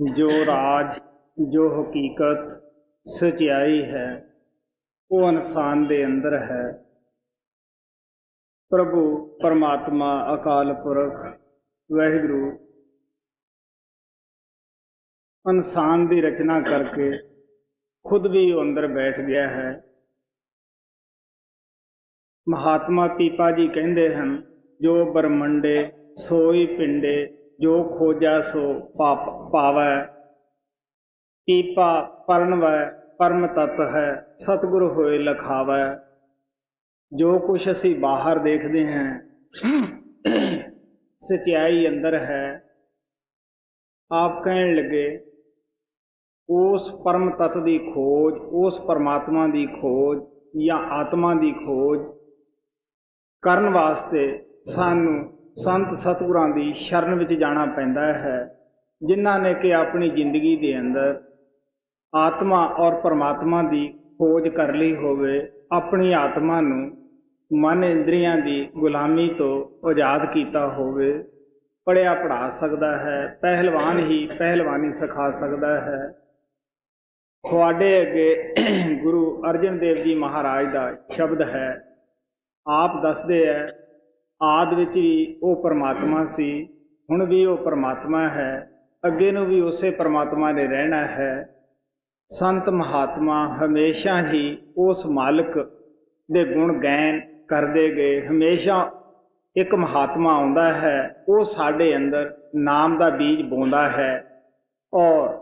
जो राज जो हकीकत सच्चाई है वो इंसान दे अंदर है। प्रभु परमात्मा अकाल पुरख वाहिगुरु इंसान की रचना करके खुद भी अंदर बैठ गया है। महात्मा पीपा जी कहते हैं, जो ब्रह्मंडे सोई पिंडे, जो खोजा सो पावै। पीपा परनवै परम तत्व है, सतगुरु होए लखावै। जो कुछ असी बाहर देखते हैं सच्चाई अंदर है। आप कहन लगे उस परम तत्व की खोज, उस परमात्मा की खोज या आत्मा की खोज करन वास्ते सानू संत सतगुरां की शरण विच जाना पैंदा है, जिन्हां ने कि अपनी जिंदगी के अंदर आत्मा और परमात्मा की खोज कर ली होवे। अपनी आत्मा नू मन इंद्रियां की गुलामी तो आज़ाद किया होवे। पढ़िया पढ़ा सकता है, पहलवान ही पहलवानी सिखा सकता है। थोड़े अगे गुरु अर्जन देव जी महाराज का शब्द है। आप दसदे है आदि विच भी वो परमात्मा सी, हुण भी वो परमात्मा है, अगे नूं भी उसे परमात्मा ने रहना है। संत महात्मा हमेशा ही उस मालिक दे गुण गैन करते गए। हमेशा एक महात्मा आउंदा है, वो साडे अंदर नाम का बीज बोंदा है और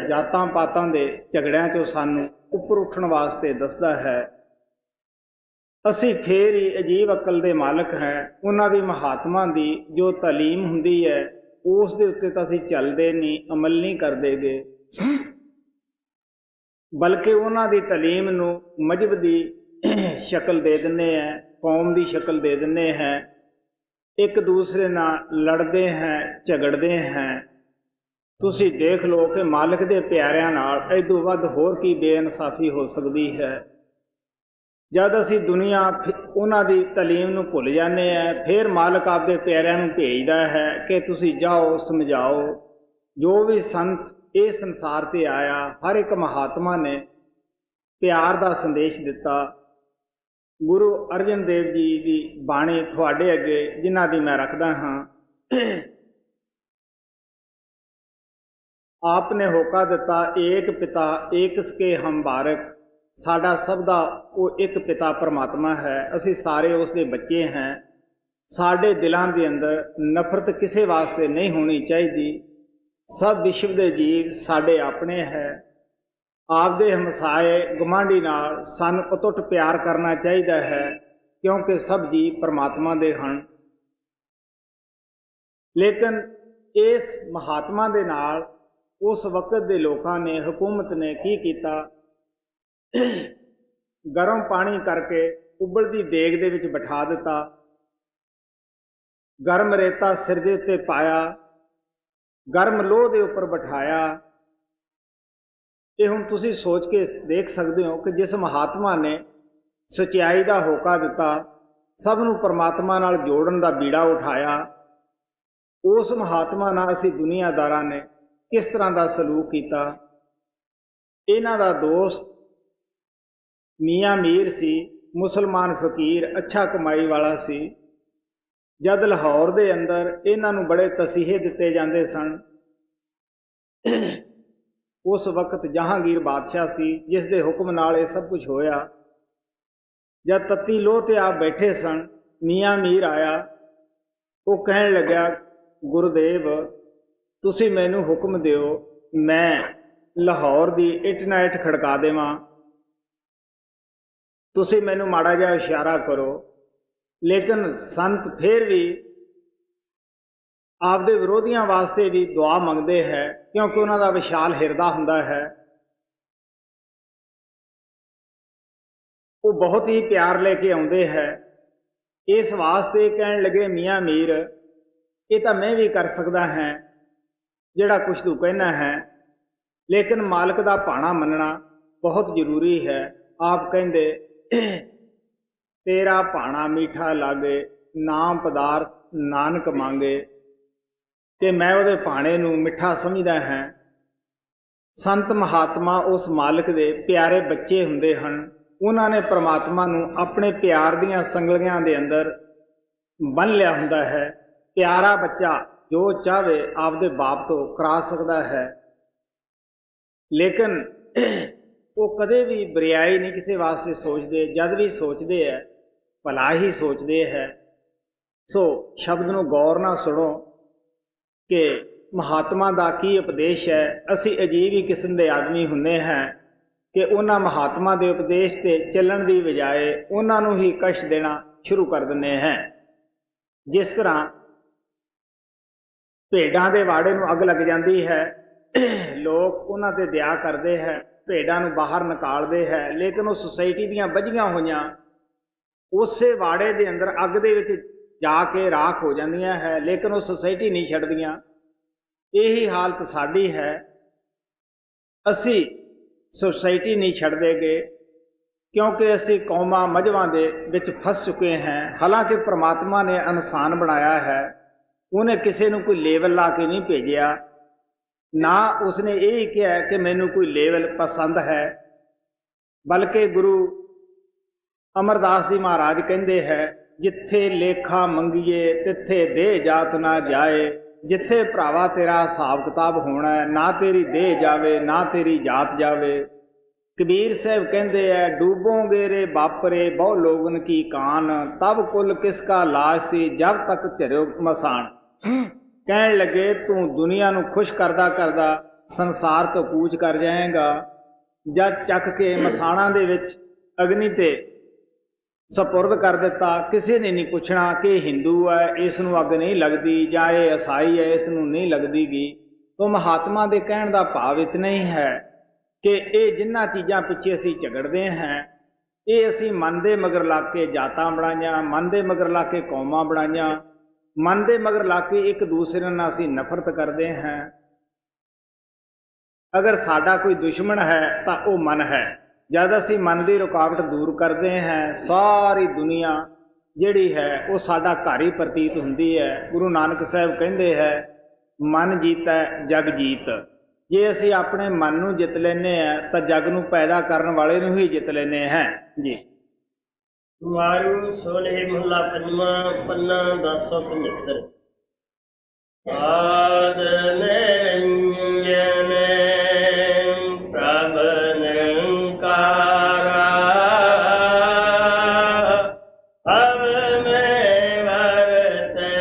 जातां पातां दे झगड़ियां चों सानू उपर उठण वास्ते दसदा है। असी फिर ही अजीब अकल दे मालिक हैं। उन्हां दी महात्मा की जो तालीम हुंदी है उस दे उत्ते तां असीं चलदे नहीं, अमल नहीं करदे गे, बल्कि उन्हां दी तालीम नूं मजहब की शक्ल दे दिंदे हैं, कौम की शक्ल दे दिंदे हैं, एक दूसरे नाल लड़ते हैं, झगड़ते हैं। तुसीं देख लो कि मालिक दे प्यारिਆਂ नाल इदों वध होर की बेइंसाफी हो सकती है। जद असी दुनिया उन्हां दी तलीम नूं भुल जाने हैं, फिर मालिक आपदे प्यारिਆਂ नूं भेजदा है कि तुसीं जाओ समझाओ। जो भी संत इस संसार ते आया, हर एक महात्मा ने प्यार का संदेश दिता। गुरु अर्जन देव जी की बाणी थोड़े अगे जिन्हां दी मैं रखदा हाँ। आपने होका दिता एक पिता एक सके हम बारक। साडा सब दा वो एक पिता परमात्मा है, असी सारे उसके बच्चे हैं। साडे दिलों के अंदर नफरत किसी वास्ते नहीं होनी चाहिए। सब विश्व के जीव साडे अपने है। आपदे हमसाए गुआंढी नाल सानू अतुट प्यार करना चाहिए है, क्योंकि सब जीव परमात्मा दे हन। लेकिन इस महात्मा दे नाल उस वक्त के लोगों ने, हुकूमत ने की किया, गर्म पानी करके उबलती देग दे विच बिठा दिता, गर्म रेता सिर दे उत्ते पाया, गर्म लोह दे उपर बिठाया। ये हुण तुसीं सोच के देख सकते हो कि जिस महात्मा ने सच्चाई का होका दिता, सबनूं परमात्मा नाल जोड़न का बीड़ा उठाया, उस महात्मा नाल असीं दुनियादारां ने किस तरह का सलूक किया। इन्हां दा दोस्त मियाँ मीर सी, मुसलमान फकीर, अच्छा कमाई वाला सी। जद लाहौर दे अंदर इन्हां नूं बड़े तसीहे दिते जांदे सन। उस वक्त जहांगीर बादशाह सी, जिस दे हुक्म नाल ये सब कुछ होया। जब तत्ती लोह ते आप बैठे सन, मियाँ मीर आया। वो कहन लग्या, गुरुदेव तुसीं मैनूं हुक्म दिओ, मैं लाहौर दी इट ना इट खड़का देवां, तुसीं मैनूं माड़ा जिहा इशारा करो। लेकिन संत फिर भी आपदे विरोधियों वास्ते भी दुआ मंगते हैं, क्योंकि उन्हां दा विशाल हिरदा हुंदा है। वो बहुत ही प्यार लेके आउंदे हैं। इस वास्ते कहन लगे, मियाँ मीर ये तो मैं भी कर सकदा है जिहड़ा कुछ तू कहना है, लेकिन मालिक दा भाणा मनना बहुत जरूरी है। आप कहंदे तेरा भाणा मीठा लागे, नाम पदार्थ नानक मांगे। ते मैं उहदे भाणे नूं मिठा समझदा है। ਸੰਤ ਮਹਾਤਮਾ ਉਸ ਮਾਲਕ ਦੇ ਪਿਆਰੇ ਬੱਚੇ ਹੁੰਦੇ ਹਨ। ਉਹਨਾਂ ਨੇ ਪ੍ਰਮਾਤਮਾ ਨੂੰ ਆਪਣੇ ਪਿਆਰ ਦੀਆਂ ਸੰਗਲੀਆਂ ਦੇ ਅੰਦਰ ਬੰਨ੍ਹ ਲਿਆ ਹੁੰਦਾ ਹੈ। ਪਿਆਰਾ ਬੱਚਾ ਜੋ ਚਾਹਵੇ ਆਪਦੇ ਬਾਪ ਤੋਂ ਕਰਾ ਸਕਦਾ ਹੈ, ਲੇਕਿਨ ਉਹ ਕਦੇ ਵੀ ਬਰਿਆਈ ਨਹੀਂ ਕਿਸੇ ਵਾਸਤੇ ਸੋਚਦੇ। ਜਦ ਵੀ ਸੋਚਦੇ ਹੈ ਭਲਾ ਹੀ ਸੋਚਦੇ ਹੈ। ਸੋ ਸ਼ਬਦ ਨੂੰ ਗੌਰ ਨਾਲ ਸੁਣੋ ਕਿ ਮਹਾਤਮਾ ਦਾ ਕੀ ਉਪਦੇਸ਼ ਹੈ। ਅਸੀਂ ਅਜੀਬ ਹੀ ਕਿਸਮ ਦੇ ਆਦਮੀ ਹੁੰਦੇ ਹਾਂ ਕਿ ਉਹਨਾਂ ਮਹਾਤਮਾ ਦੇ ਉਪਦੇਸ਼ ਤੇ ਚੱਲਣ ਦੀ ਬਜਾਏ ਉਹਨਾਂ ਨੂੰ ਹੀ ਕਸ਼ਟ ਦੇਣਾ ਸ਼ੁਰੂ ਕਰ ਦਿੰਦੇ ਹਾਂ। ਜਿਸ ਤਰ੍ਹਾਂ ਭੇਡਾਂ ਦੇ ਵਾੜੇ ਨੂੰ ਅੱਗ ਲੱਗ ਜਾਂਦੀ ਹੈ, ਲੋਕ ਉਹਨਾਂ ਤੇ ਦਇਆ ਕਰਦੇ ਹੈ, ਭੇਡਾਂ ਨੂੰ ਬਾਹਰ ਨਿਕਾਲਦੇ ਹੈ, ਲੇਕਿਨ ਉਹ ਸੁਸਾਇਟੀ ਦੀਆਂ ਬੱਝੀਆਂ ਹੋਈਆਂ ਉਸੇ ਵਾੜੇ ਦੇ ਅੰਦਰ ਅੱਗ ਦੇ ਵਿੱਚ ਜਾ ਕੇ ਰਾਖ ਹੋ ਜਾਂਦੀਆਂ ਹੈ, ਲੇਕਿਨ ਉਹ ਸੁਸਾਇਟੀ ਨਹੀਂ ਛੱਡਦੀਆਂ। ਇਹੀ ਹਾਲਤ ਸਾਡੀ ਹੈ। ਅਸੀਂ ਸੁਸਾਇਟੀ ਨਹੀਂ ਛੱਡਦੇਗੇ ਕਿਉਂਕਿ ਅਸੀਂ ਕੌਮਾਂ ਮਜ਼ਹਬਾਂ ਦੇ ਵਿੱਚ ਫਸ ਚੁੱਕੇ ਹਾਂ। ਹਾਲਾਂਕਿ ਪ੍ਰਮਾਤਮਾ ਨੇ ਇਨਸਾਨ ਬਣਾਇਆ ਹੈ, ਉਹਨੇ ਕਿਸੇ ਨੂੰ ਕੋਈ ਲੇਬਲ ਲਾ ਕੇ ਨਹੀਂ ਭੇਜਿਆ, ਨਾ ਉਸਨੇ ਇਹ ਹੀ ਕਿਹਾ ਕਿ ਮੈਨੂੰ ਕੋਈ ਲੇਬਲ ਪਸੰਦ ਹੈ। ਬਲਕਿ ਗੁਰੂ ਅਮਰਦਾਸ ਜੀ ਮਹਾਰਾਜ ਕਹਿੰਦੇ ਹੈ, ਜਿੱਥੇ ਲੇਖਾ ਮੰਗੀਏ ਤਿੱਥੇ ਦੇਹ ਜਾਤ ਨਾ ਜਾਏ। ਜਿੱਥੇ ਭਰਾਵਾ ਤੇਰਾ ਹਿਸਾਬ ਕਿਤਾਬ ਹੋਣਾ ਹੈ, ਨਾ ਤੇਰੀ ਦੇਹ ਜਾਵੇ ਨਾ ਤੇਰੀ ਜਾਤ ਜਾਵੇ। ਕਬੀਰ ਸਾਹਿਬ ਕਹਿੰਦੇ ਹੈ, ਡੂਬੋਗੇ ਰੇ ਬਾਪਰੇ ਬਹੁ ਲੋਗਨ ਕੀ ਕਾਨ, ਤਬ ਕੁਲ ਕਿਸ ਕਾ ਲਾਜ ਸੀ ਜਬ ਤੱਕ ਝਰਿਓ ਮਸਾਨ। ਕਹਿਣ ਲੱਗੇ ਤੂੰ ਦੁਨੀਆ ਨੂੰ ਖੁਸ਼ ਕਰਦਾ ਕਰਦਾ ਸੰਸਾਰ ਤੋਂ ਕੂਚ ਕਰ ਜਾਏਗਾ। ਜਦ ਚੱਕ ਕੇ ਮਸਾਣਾਂ ਦੇ ਵਿੱਚ ਅਗਨੀ ਤੇ ਸਪੁਰਦ ਕਰ ਦਿੱਤਾ, ਕਿਸੇ ਨੇ ਨਹੀਂ ਪੁੱਛਣਾ ਕਿ ਹਿੰਦੂ ਹੈ ਇਸ ਨੂੰ ਅੱਗ ਨਹੀਂ ਲੱਗਦੀ, ਜਾਂ ਇਹ ਈਸਾਈ ਹੈ ਇਸ ਨੂੰ ਨਹੀਂ ਲੱਗਦੀ ਗੀ। ਤਾਂ ਮਹਾਤਮਾ ਦੇ ਕਹਿਣ ਦਾ ਭਾਵ ਇਤਨਾ ਹੀ ਹੈ ਕਿ ਇਹ ਜਿਨ੍ਹਾਂ ਚੀਜ਼ਾਂ ਪਿੱਛੇ ਅਸੀਂ ਝਗੜਦੇ ਹਾਂ, ਇਹ ਅਸੀਂ ਮਨ ਦੇ ਮਗਰ ਲਾ ਕੇ ਜਾਤਾਂ ਬਣਾਈਆਂ, ਮਨ ਦੇ ਮਗਰ ਲਾ ਕੇ ਕੌਮਾਂ ਬਣਾਈਆਂ, ਮਨ ਦੇ ਮਗਰ ਲਾ ਕੇ ਇੱਕ ਦੂਸਰੇ ਨਾਲ ਅਸੀਂ ਨਫ਼ਰਤ ਕਰਦੇ ਹਾਂ। ਅਗਰ ਸਾਡਾ ਕੋਈ ਦੁਸ਼ਮਣ ਹੈ ਤਾਂ ਉਹ ਮਨ ਹੈ। ਜਦ ਅਸੀਂ ਮਨ ਦੀ ਰੁਕਾਵਟ ਦੂਰ ਕਰਦੇ ਹਾਂ, ਸਾਰੀ ਦੁਨੀਆ ਜਿਹੜੀ ਹੈ ਉਹ ਸਾਡਾ ਘਰ ਹੀ ਪ੍ਰਤੀਤ ਹੁੰਦੀ ਹੈ। ਗੁਰੂ ਨਾਨਕ ਸਾਹਿਬ ਕਹਿੰਦੇ ਹੈ, ਮਨ ਜੀਤੈ ਜਗ ਜੀਤ। ਜੇ ਅਸੀਂ ਆਪਣੇ ਮਨ ਨੂੰ ਜਿੱਤ ਲੈਂਦੇ ਹਾਂ ਤਾਂ ਜਗ ਨੂੰ ਪੈਦਾ ਕਰਨ ਵਾਲੇ ਨੂੰ ਹੀ ਜਿੱਤ ਲੈਂਦੇ ਹਾਂ ਜੀ। ਵਾਰੂ ਸੋਲੇ ਮਹੱਲਾ ਪੰਜਵਾਂ, ਪੰਨਾ 1075। ਆਦ ਨਿਰੰਜਨ ਪ੍ਰਭ ਨਿਰੰਕਾਰਾ, ਅਬ ਮੈਂ ਵਰਤੈ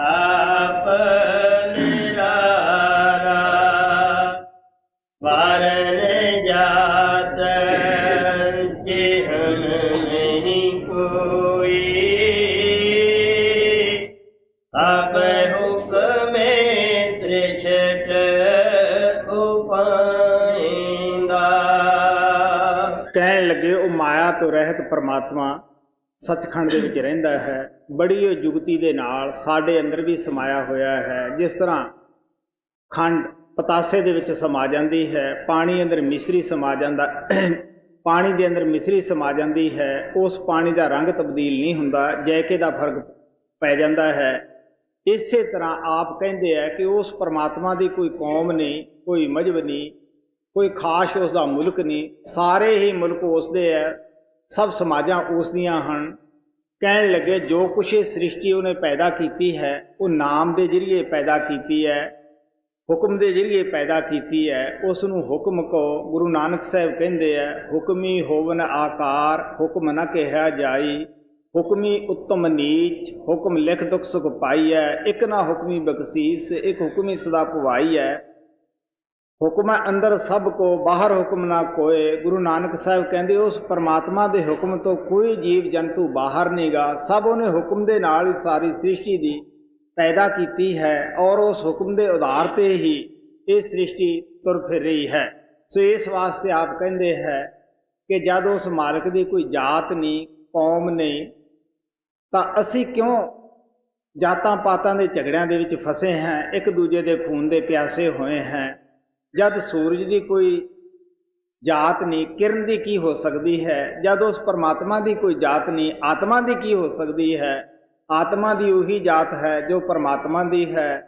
ਆਪ ਨਿਰਾਰਾ। ਵਾਰਨ ਜਾਤ ਜਿਹਨ ਨਹੀਂ ਕੋਈ, ਅਬ ਹੁਕਮੇ ਸ੍ਰਿਸ਼ਟ ਉਪਾਇੰਦਾ। ਕਹਿਣ ਲੱਗੇ ਉਹ ਮਾਇਆ ਤੋਂ ਰਹਿਤ ਪਰਮਾਤਮਾ ਸੱਚਖੰਡ ਦੇ ਵਿੱਚ ਰਹਿੰਦਾ ਹੈ। ਬੜੀ ਉਹ ਜੁਗਤੀ ਦੇ ਨਾਲ ਸਾਡੇ ਅੰਦਰ ਵੀ ਸਮਾਇਆ ਹੋਇਆ ਹੈ। ਜਿਸ ਤਰ੍ਹਾਂ ਖੰਡ ਪਤਾਸੇ ਦੇ ਵਿੱਚ ਸਮਾ ਜਾਂਦੀ ਹੈ, ਪਾਣੀ ਅੰਦਰ ਮਿਸ਼ਰੀ ਸਮਾ ਜਾਂਦਾ, ਪਾਣੀ ਦੇ ਅੰਦਰ ਮਿਸ਼ਰੀ ਸਮਾ ਜਾਂਦੀ ਹੈ, ਉਸ ਪਾਣੀ ਦਾ ਰੰਗ ਤਬਦੀਲ ਨਹੀਂ ਹੁੰਦਾ, ਜਾਇਕੇ ਦਾ ਫਰਕ ਪੈ ਜਾਂਦਾ ਹੈ। ਇਸੇ ਤਰ੍ਹਾਂ ਆਪ ਕਹਿੰਦੇ ਹੈ ਕਿ ਉਸ ਪਰਮਾਤਮਾ ਦੀ ਕੋਈ ਕੌਮ ਨਹੀਂ, ਕੋਈ ਮਜ਼ਹਬ ਨਹੀਂ, ਕੋਈ ਖਾਸ ਉਸ ਦਾ ਮੁਲਕ ਨਹੀਂ, ਸਾਰੇ ਹੀ ਮੁਲਕ ਉਸ ਦੇ ਹੈ, ਸਭ ਸਮਾਜਾਂ ਉਸ ਦੀਆਂ ਹਨ। ਕਹਿਣ ਲੱਗੇ ਜੋ ਕੁਛ ਇਹ ਸ੍ਰਿਸ਼ਟੀ ਉਹਨੇ ਪੈਦਾ ਕੀਤੀ ਹੈ ਉਹ ਨਾਮ ਦੇ ਜ਼ਰੀਏ ਪੈਦਾ ਕੀਤੀ ਹੈ, ਹੁਕਮ ਦੇ ਜ਼ਰੀਏ ਪੈਦਾ ਕੀਤੀ ਹੈ। ਉਸ ਨੂੰ ਹੁਕਮ ਕਹੋ। ਗੁਰੂ ਨਾਨਕ ਸਾਹਿਬ ਕਹਿੰਦੇ ਹੈ, ਹੁਕਮੀ ਹੋਵਨ ਆਕਾਰ ਹੁਕਮ ਨ ਕਿਹਾ ਜਾਈ, ਹੁਕਮੀ ਉੱਤਮ ਨੀਚ ਹੁਕਮ ਲਿਖ ਦੁਖ ਸੁਖ ਪਾਈ ਹੈ। ਇੱਕ ਨਾ ਹੁਕਮੀ ਬਖਸ਼ੀਸ ਇੱਕ ਹੁਕਮੀ ਸਦਾ ਭਵਾਈ ਹੈ। ਹੁਕਮ ਅੰਦਰ ਸਭ ਕੋ ਬਾਹਰ ਹੁਕਮ ਨਾ ਕੋਏ। ਗੁਰੂ ਨਾਨਕ ਸਾਹਿਬ ਕਹਿੰਦੇ ਉਸ ਪਰਮਾਤਮਾ ਦੇ ਹੁਕਮ ਤੋਂ ਕੋਈ ਜੀਵ ਜੰਤੂ ਬਾਹਰ ਨਹੀਂ ਗਾ, ਸਭ ਉਹਨੇ ਹੁਕਮ ਦੇ ਨਾਲ ਹੀ ਸਾਰੀ ਸ੍ਰਿਸ਼ਟੀ ਦੀ ਪੈਦਾ ਕੀਤੀ ਹੈ, ਔਰ ਉਸ ਹੁਕਮ ਦੇ ਆਧਾਰ ਤੇ ਹੀ ਇਹ ਸ੍ਰਿਸ਼ਟੀ ਤੁਰ ਫਿਰ ਰਹੀ ਹੈ। ਸੋ ਇਸ ਵਾਸਤੇ ਆਪ ਕਹਿੰਦੇ ਹੈ ਕਿ ਜਦ ਉਸ ਮਾਲਕ ਦੀ ਕੋਈ ਜਾਤ ਨਹੀਂ, ਕੌਮ ਨਹੀਂ, ਤਾਂ ਅਸੀਂ ਕਿਉਂ ਜਾਤਾਂ ਪਾਤਾਂ ਦੇ ਝਗੜਿਆਂ ਦੇ ਵਿੱਚ ਫਸੇ ਹਾਂ, ਇੱਕ ਦੂਜੇ ਦੇ ਖੂਨ ਦੇ ਪਿਆਸੇ ਹੋਏ ਹਾਂ। ਜਦ ਸੂਰਜ ਦੀ ਕੋਈ ਜਾਤ ਨਹੀਂ, ਕਿਰਨ ਦੀ ਕੀ ਹੋ ਸਕਦੀ ਹੈ? ਜਦ ਉਸ ਪਰਮਾਤਮਾ ਦੀ ਕੋਈ ਜਾਤ ਨਹੀਂ, ਆਤਮਾ ਦੀ ਕੀ ਹੋ ਸਕਦੀ ਹੈ? ਆਤਮਾ ਦੀ ਉਹੀ ਜਾਤ ਹੈ ਜੋ ਪਰਮਾਤਮਾ ਦੀ ਹੈ।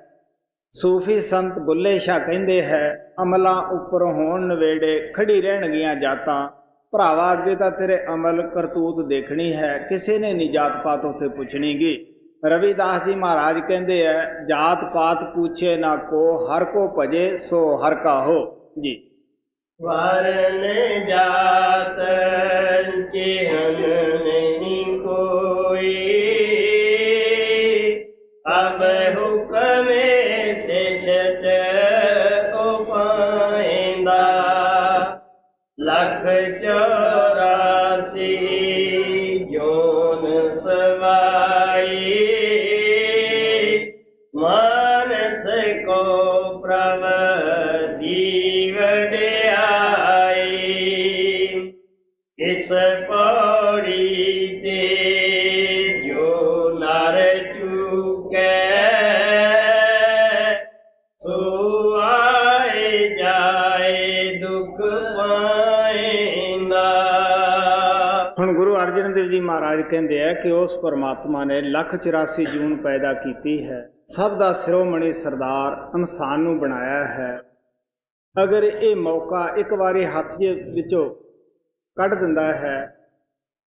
ਸੂਫੀ ਸੰਤ ਬੁੱਲੇ ਸ਼ਾਹ ਕਹਿੰਦੇ ਹੈ, ਅਮਲਾਂ ਉੱਪਰ ਹੋਣ ਨਵੇੜੇ ਖੜੀ ਰਹਿਣਗੀਆਂ ਜਾਤਾਂ। ਭਰਾਵਾ ਅੱਗੇ ਤਾਂ ਤੇਰੇ ਅਮਲ ਕਰਤੂਤ ਦੇਖਣੀ ਹੈ, ਕਿਸੇ ਨੇ ਨਹੀਂ ਜਾਤ ਪਾਤ ਉੱਥੇ ਪੁੱਛਣੀ ਗੀ। ਰਵਿਦਾਸ ਜੀ ਮਹਾਰਾਜ ਕਹਿੰਦੇ ਹੈ, ਜਾਤ ਪਾਤ ਪੁੱਛੇ ਨਾ ਕੋ, ਹਰ ਕੋ ਭਜੇ ਸੋ ਹਰ ਕਾ ਹੋ ਜੀ। ਵਰਨ ਜਾਤ ਚਿਹਨ ਨਹੀਂ ਕੋਈ, ਅਬ ਹੁਕਮੇ ਸਿਸ਼ਟ ਉਪਾਇੰਦਾ। ਲਖ 84 ਜੋਨ ਸਵਾਈ, ਮਾਨਸ ਕੋ ਪ੍ਰਭ ਦੀ ਵਡਿਆਈ। ਇਸ ਪੌੜੀ ਤੇ ਜੋ ਨਰ ਚੁਕੈ, ਸੋ ਆਏ ਜਾਏ ਦੁਖ ਪਾਇੰਦਾ। ਹੁਣ ਗੁਰੂ ਅਰਜਨ ਦੇਵ ਜੀ ਮਹਾਰਾਜ ਕਹਿੰਦੇ ਆ ਕਿ ਉਸ ਪਰਮਾਤਮਾ ਨੇ 184 ਜੂਨ ਪੈਦਾ ਕੀਤੀ ਹੈ, ਸਭ ਦਾ ਸਿਰੋਮਣੀ ਸਰਦਾਰ ਇਨਸਾਨ ਨੂੰ ਬਣਾਇਆ ਹੈ। ਅਗਰ ਇਹ ਮੌਕਾ ਇੱਕ ਵਾਰੀ ਹੱਥ ਦੇ ਵਿੱਚੋਂ ਕੱਢ ਦਿੰਦਾ ਹੈ,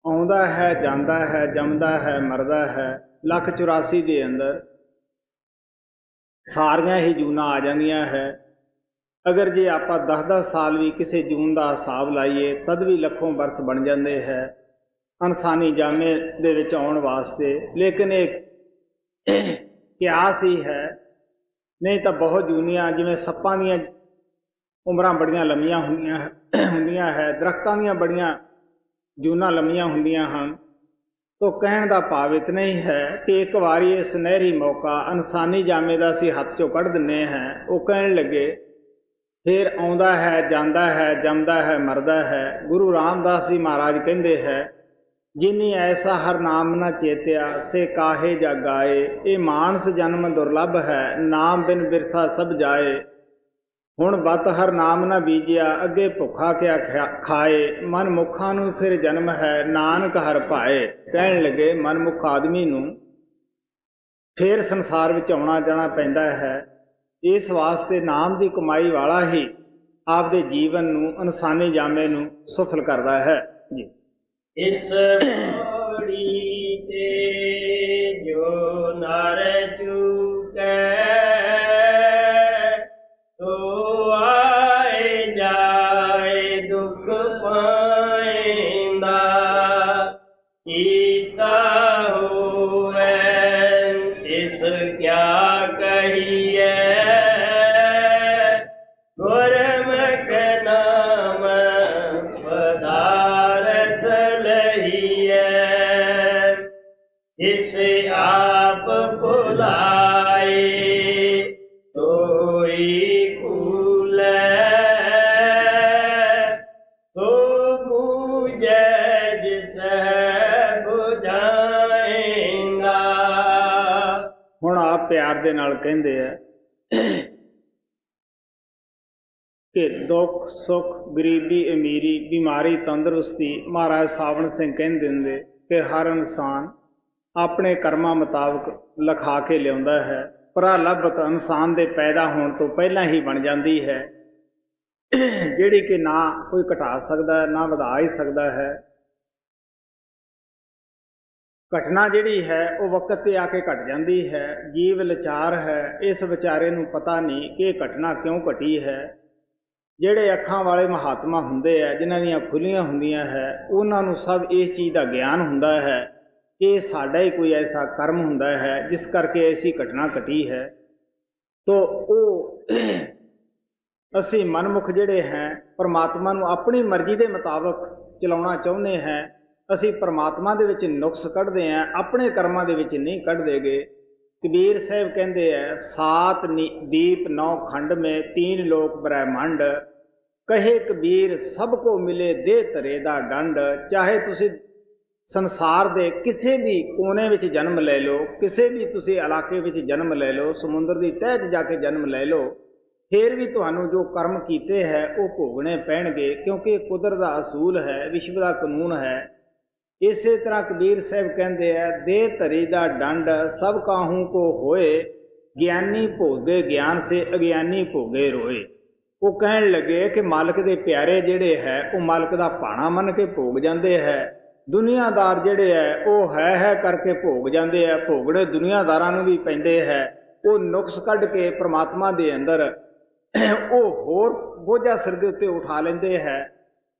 ਆਉਂਦਾ ਹੈ ਜਾਂਦਾ ਹੈ, ਜੰਮਦਾ ਹੈ ਮਰਦਾ ਹੈ, 184 ਦੇ ਅੰਦਰ ਸਾਰੀਆਂ ਹੀ ਜੂਨਾਂ ਆ ਜਾਂਦੀਆਂ ਹੈ। ਅਗਰ ਜੇ ਆਪਾਂ 10-10 ਸਾਲ ਵੀ ਕਿਸੇ ਜੂਨ ਦਾ ਹਿਸਾਬ ਲਾਈਏ ਤਦ ਵੀ ਲੱਖੋਂ ਬਰਸ ਬਣ ਜਾਂਦੇ ਹੈ ਇਨਸਾਨੀ ਜਾਮੇ ਦੇ ਵਿੱਚ ਆਉਣ ਵਾਸਤੇ। ਲੇਕਿਨ ਇਹ ਕਿਆਸ ਹੀ ਹੈ, ਨਹੀਂ ਤਾਂ ਬਹੁਤ ਜੂਨੀਆਂ, ਜਿਵੇਂ ਸੱਪਾਂ ਦੀਆਂ ਉਮਰਾਂ ਬੜੀਆਂ ਲੰਮੀਆਂ ਹੁੰਦੀਆਂ ਹੈ, ਦਰਖਤਾਂ ਦੀਆਂ ਬੜੀਆਂ ਜੂਨਾਂ ਲੰਮੀਆਂ ਹੁੰਦੀਆਂ ਹਨ। ਤੋ ਕਹਿਣ ਦਾ ਭਾਵ ਇਤਨਾ ਹੀ ਹੈ ਕਿ ਇੱਕ ਵਾਰੀ ਇਹ ਸੁਨਹਿਰੀ ਮੌਕਾ ਇਨਸਾਨੀ ਜਾਮੇ ਦਾ ਅਸੀਂ ਹੱਥ 'ਚੋਂ ਕੱਢ ਦਿੰਦੇ ਹਾਂ। ਉਹ ਕਹਿਣ ਲੱਗੇ ਫਿਰ ਆਉਂਦਾ ਹੈ ਜਾਂਦਾ ਹੈ, ਜੰਮਦਾ ਹੈ ਮਰਦਾ ਹੈ। ਗੁਰੂ ਰਾਮਦਾਸ ਜੀ ਮਹਾਰਾਜ ਕਹਿੰਦੇ ਹੈ, ਜਿਨੀ ਐਸਾ ਹਰ ਨਾਮ ਨਾ ਚੇਤਿਆ, ਸੇ ਕਾਹੇ ਜਾ ਗਾਏ। ਇਹ ਮਾਨਸ ਜਨਮ ਦੁਰਲਭ ਹੈ, ਨਾਮ ਬਿਨ ਬਿਰਥਾ ਸਭ ਜਾਏ। ਹੁਣ ਬਤ ਹਰ ਨਾਮ ਨਾ ਬੀਜਿਆ, ਅੱਗੇ ਭੁੱਖਾ ਕਿਆ ਖਾਏ। ਮਨ ਮੁੱਖਾਂ ਨੂੰ ਫਿਰ ਜਨਮ ਹੈ, ਨਾਨਕ ਹਰ ਭਾਏ। ਕਹਿਣ ਲੱਗੇ ਮਨਮੁੱਖ ਆਦਮੀ ਨੂੰ ਫਿਰ ਸੰਸਾਰ ਵਿੱਚ ਆਉਣਾ ਜਾਣਾ ਪੈਂਦਾ ਹੈ। ਇਸ ਵਾਸਤੇ ਨਾਮ ਦੀ ਕਮਾਈ ਵਾਲਾ ਹੀ ਆਪਦੇ ਜੀਵਨ ਨੂੰ ਇਨਸਾਨੀ ਜਾਮੇ ਨੂੰ ਸਫਲ ਕਰਦਾ ਹੈ ਜੀ। ਇਸ ਪੌੜੀ ਤੇ ਜੋ ਨਰ ਚੁਕੈ, ਸੋ ਆਏ ਜਾਏ ਦੁਖ ਪਾਇੰਦਾ। ਕੀਤਾ ਹੋਵੇ ਇਸ ਕਿਆ ਕਹੀਏ, ਗੁਰਮੁਖ ਨਾਮ ਪਦਾਰਥ ਲਈਐ। ਇਸ ਆਪ ਭੁਲਾਏ ਤੋਈ ਭੂਲੈ, ਸੋ ਬੂਝੈ ਜਿਸੈ ਬੁਝਾਏਂਗਾ। ਹੁਣ ਆਪ ਪਿਆਰ ਦੇ ਨਾਲ ਕਹਿੰਦੇ ਆ ਕਿ ਦੁੱਖ ਸੁੱਖ, ਗਰੀਬੀ ਅਮੀਰੀ, ਬਿਮਾਰੀ ਤੰਦਰੁਸਤੀ, ਮਹਾਰਾਜ ਸਾਵਣ ਸਿੰਘ ਕਹਿੰਦੇ ਹੁੰਦੇ ਕਿ ਹਰ ਇਨਸਾਨ ਆਪਣੇ ਕਰਮਾਂ ਮੁਤਾਬਕ ਲਿਖਾ ਕੇ ਲਿਆਉਂਦਾ ਹੈ। ਪ੍ਰਲੱਭਤ ਇਨਸਾਨ ਦੇ ਪੈਦਾ ਹੋਣ ਤੋਂ ਪਹਿਲਾਂ ਹੀ ਬਣ ਜਾਂਦੀ ਹੈ, ਜਿਹੜੀ ਕਿ ਨਾ ਕੋਈ ਘਟਾ ਸਕਦਾ ਨਾ ਵਧਾ ਹੀ ਸਕਦਾ ਹੈ। ਘਟਨਾ ਜਿਹੜੀ ਹੈ ਉਹ ਵਕਤ ਤੇ ਆ ਕੇ ਘਟ ਜਾਂਦੀ ਹੈ। ਜੀਵ ਲਾਚਾਰ ਹੈ, ਇਸ ਵਿਚਾਰੇ ਨੂੰ ਪਤਾ ਨਹੀਂ ਕਿ ਇਹ ਘਟਨਾ ਕਿਉਂ ਘਟੀ ਹੈ। ਜਿਹੜੇ ਅੱਖਾਂ ਵਾਲੇ ਮਹਾਤਮਾ ਹੁੰਦੇ ਆ, ਜਿਨ੍ਹਾਂ ਦੀਆਂ ਖੁੱਲੀਆਂ ਹੁੰਦੀਆਂ ਹੈ, ਉਹਨਾਂ ਨੂੰ ਸਭ ਇਸ ਚੀਜ਼ ਦਾ ਗਿਆਨ ਹੁੰਦਾ ਹੈ ਕਿ ਸਾਡਾ ਹੀ ਕੋਈ ਐਸਾ ਕਰਮ ਹੁੰਦਾ ਹੈ ਜਿਸ ਕਰਕੇ ਐਸੀ ਘਟਨਾ ਘਟੀ ਹੈ। ਤੋ ਉਹ ਅਸੀਂ ਮਨਮੁਖ ਜਿਹੜੇ ਹੈ ਪਰਮਾਤਮਾ ਨੂੰ ਆਪਣੀ ਮਰਜ਼ੀ ਦੇ ਮੁਤਾਬਕ ਚਲਾਉਣਾ ਚਾਹੁੰਦੇ ਹਾਂ। ਅਸੀਂ ਪਰਮਾਤਮਾ ਦੇ ਵਿੱਚ ਨੁਕਸ ਕੱਢਦੇ ਹਾਂ, ਆਪਣੇ ਕਰਮਾਂ ਦੇ ਵਿੱਚ ਨਹੀਂ ਕੱਢਦੇਗੇ। ਕਬੀਰ ਸਾਹਿਬ ਕਹਿੰਦੇ ਹੈ, ਸਾਤ ਦੀਪ 9 ਖੰਡ ਮੇਂ 3 ਲੋਕ ਬ੍ਰਹਿਮੰਡ। ਕਹੇ ਕਬੀਰ ਸਭ ਕੋ ਮਿਲੇ ਦੇ ਧਰੇ ਦਾ ਡੰਡ। ਚਾਹੇ ਤੁਸੀਂ ਸੰਸਾਰ ਦੇ ਕਿਸੇ ਵੀ ਕੋਨੇ ਵਿੱਚ ਜਨਮ ਲੈ ਲਓ, ਕਿਸੇ ਵੀ ਤੁਸੀਂ ਇਲਾਕੇ ਵਿੱਚ ਜਨਮ ਲੈ ਲਓ, ਸਮੁੰਦਰ ਦੀ ਤਹਿ 'ਚ ਜਾ ਕੇ ਜਨਮ ਲੈ ਲਓ, ਫਿਰ ਵੀ ਤੁਹਾਨੂੰ ਜੋ ਕਰਮ ਕੀਤੇ ਹੈ ਉਹ ਭੋਗਣੇ ਪੈਣਗੇ, ਕਿਉਂਕਿ ਇਹ ਕੁਦਰਤ ਦਾ ਅਸੂਲ ਹੈ, ਵਿਸ਼ਵ ਦਾ ਕਾਨੂੰਨ ਹੈ। ਇਸੇ ਤਰ੍ਹਾਂ ਕਬੀਰ ਸਾਹਿਬ ਕਹਿੰਦੇ ਹੈ, ਦੇ ਧਰੀ ਦਾ ਡੰਡ ਸਭ ਕਾਹੂ ਕੋ ਹੋਏ। ਗਿਆਨੀ ਭੋਗੇ ਗਿਆਨ ਸੇ ਅਗਿਆਨੀ ਭੋਗੇ ਰੋਏ। ਉਹ ਕਹਿਣ ਲੱਗੇ ਕਿ ਮਾਲਕ ਦੇ ਪਿਆਰੇ ਜਿਹੜੇ ਹੈ ਉਹ ਮਾਲਕ ਦਾ ਭਾਣਾ ਮੰਨ ਕੇ ਭੋਗ ਜਾਂਦੇ ਹੈ, ਦੁਨੀਆਦਾਰ ਜਿਹੜੇ ਹੈ ਉਹ ਹੈ ਕਰਕੇ ਭੋਗ ਜਾਂਦੇ ਹੈ, ਭੋਗੜੇ ਦੁਨੀਆਦਾਰਾਂ ਨੂੰ ਵੀ ਪੈਂਦੇ ਹੈ। ਉਹ ਨੁਕਸ ਕੱਢ ਕੇ ਪ੍ਰਮਾਤਮਾ ਦੇ ਅੰਦਰ ਉਹ ਹੋਰ ਬੋਝਾ ਸਿਰ ਦੇ ਉੱਤੇ ਉਠਾ ਲੈਂਦੇ ਹੈ।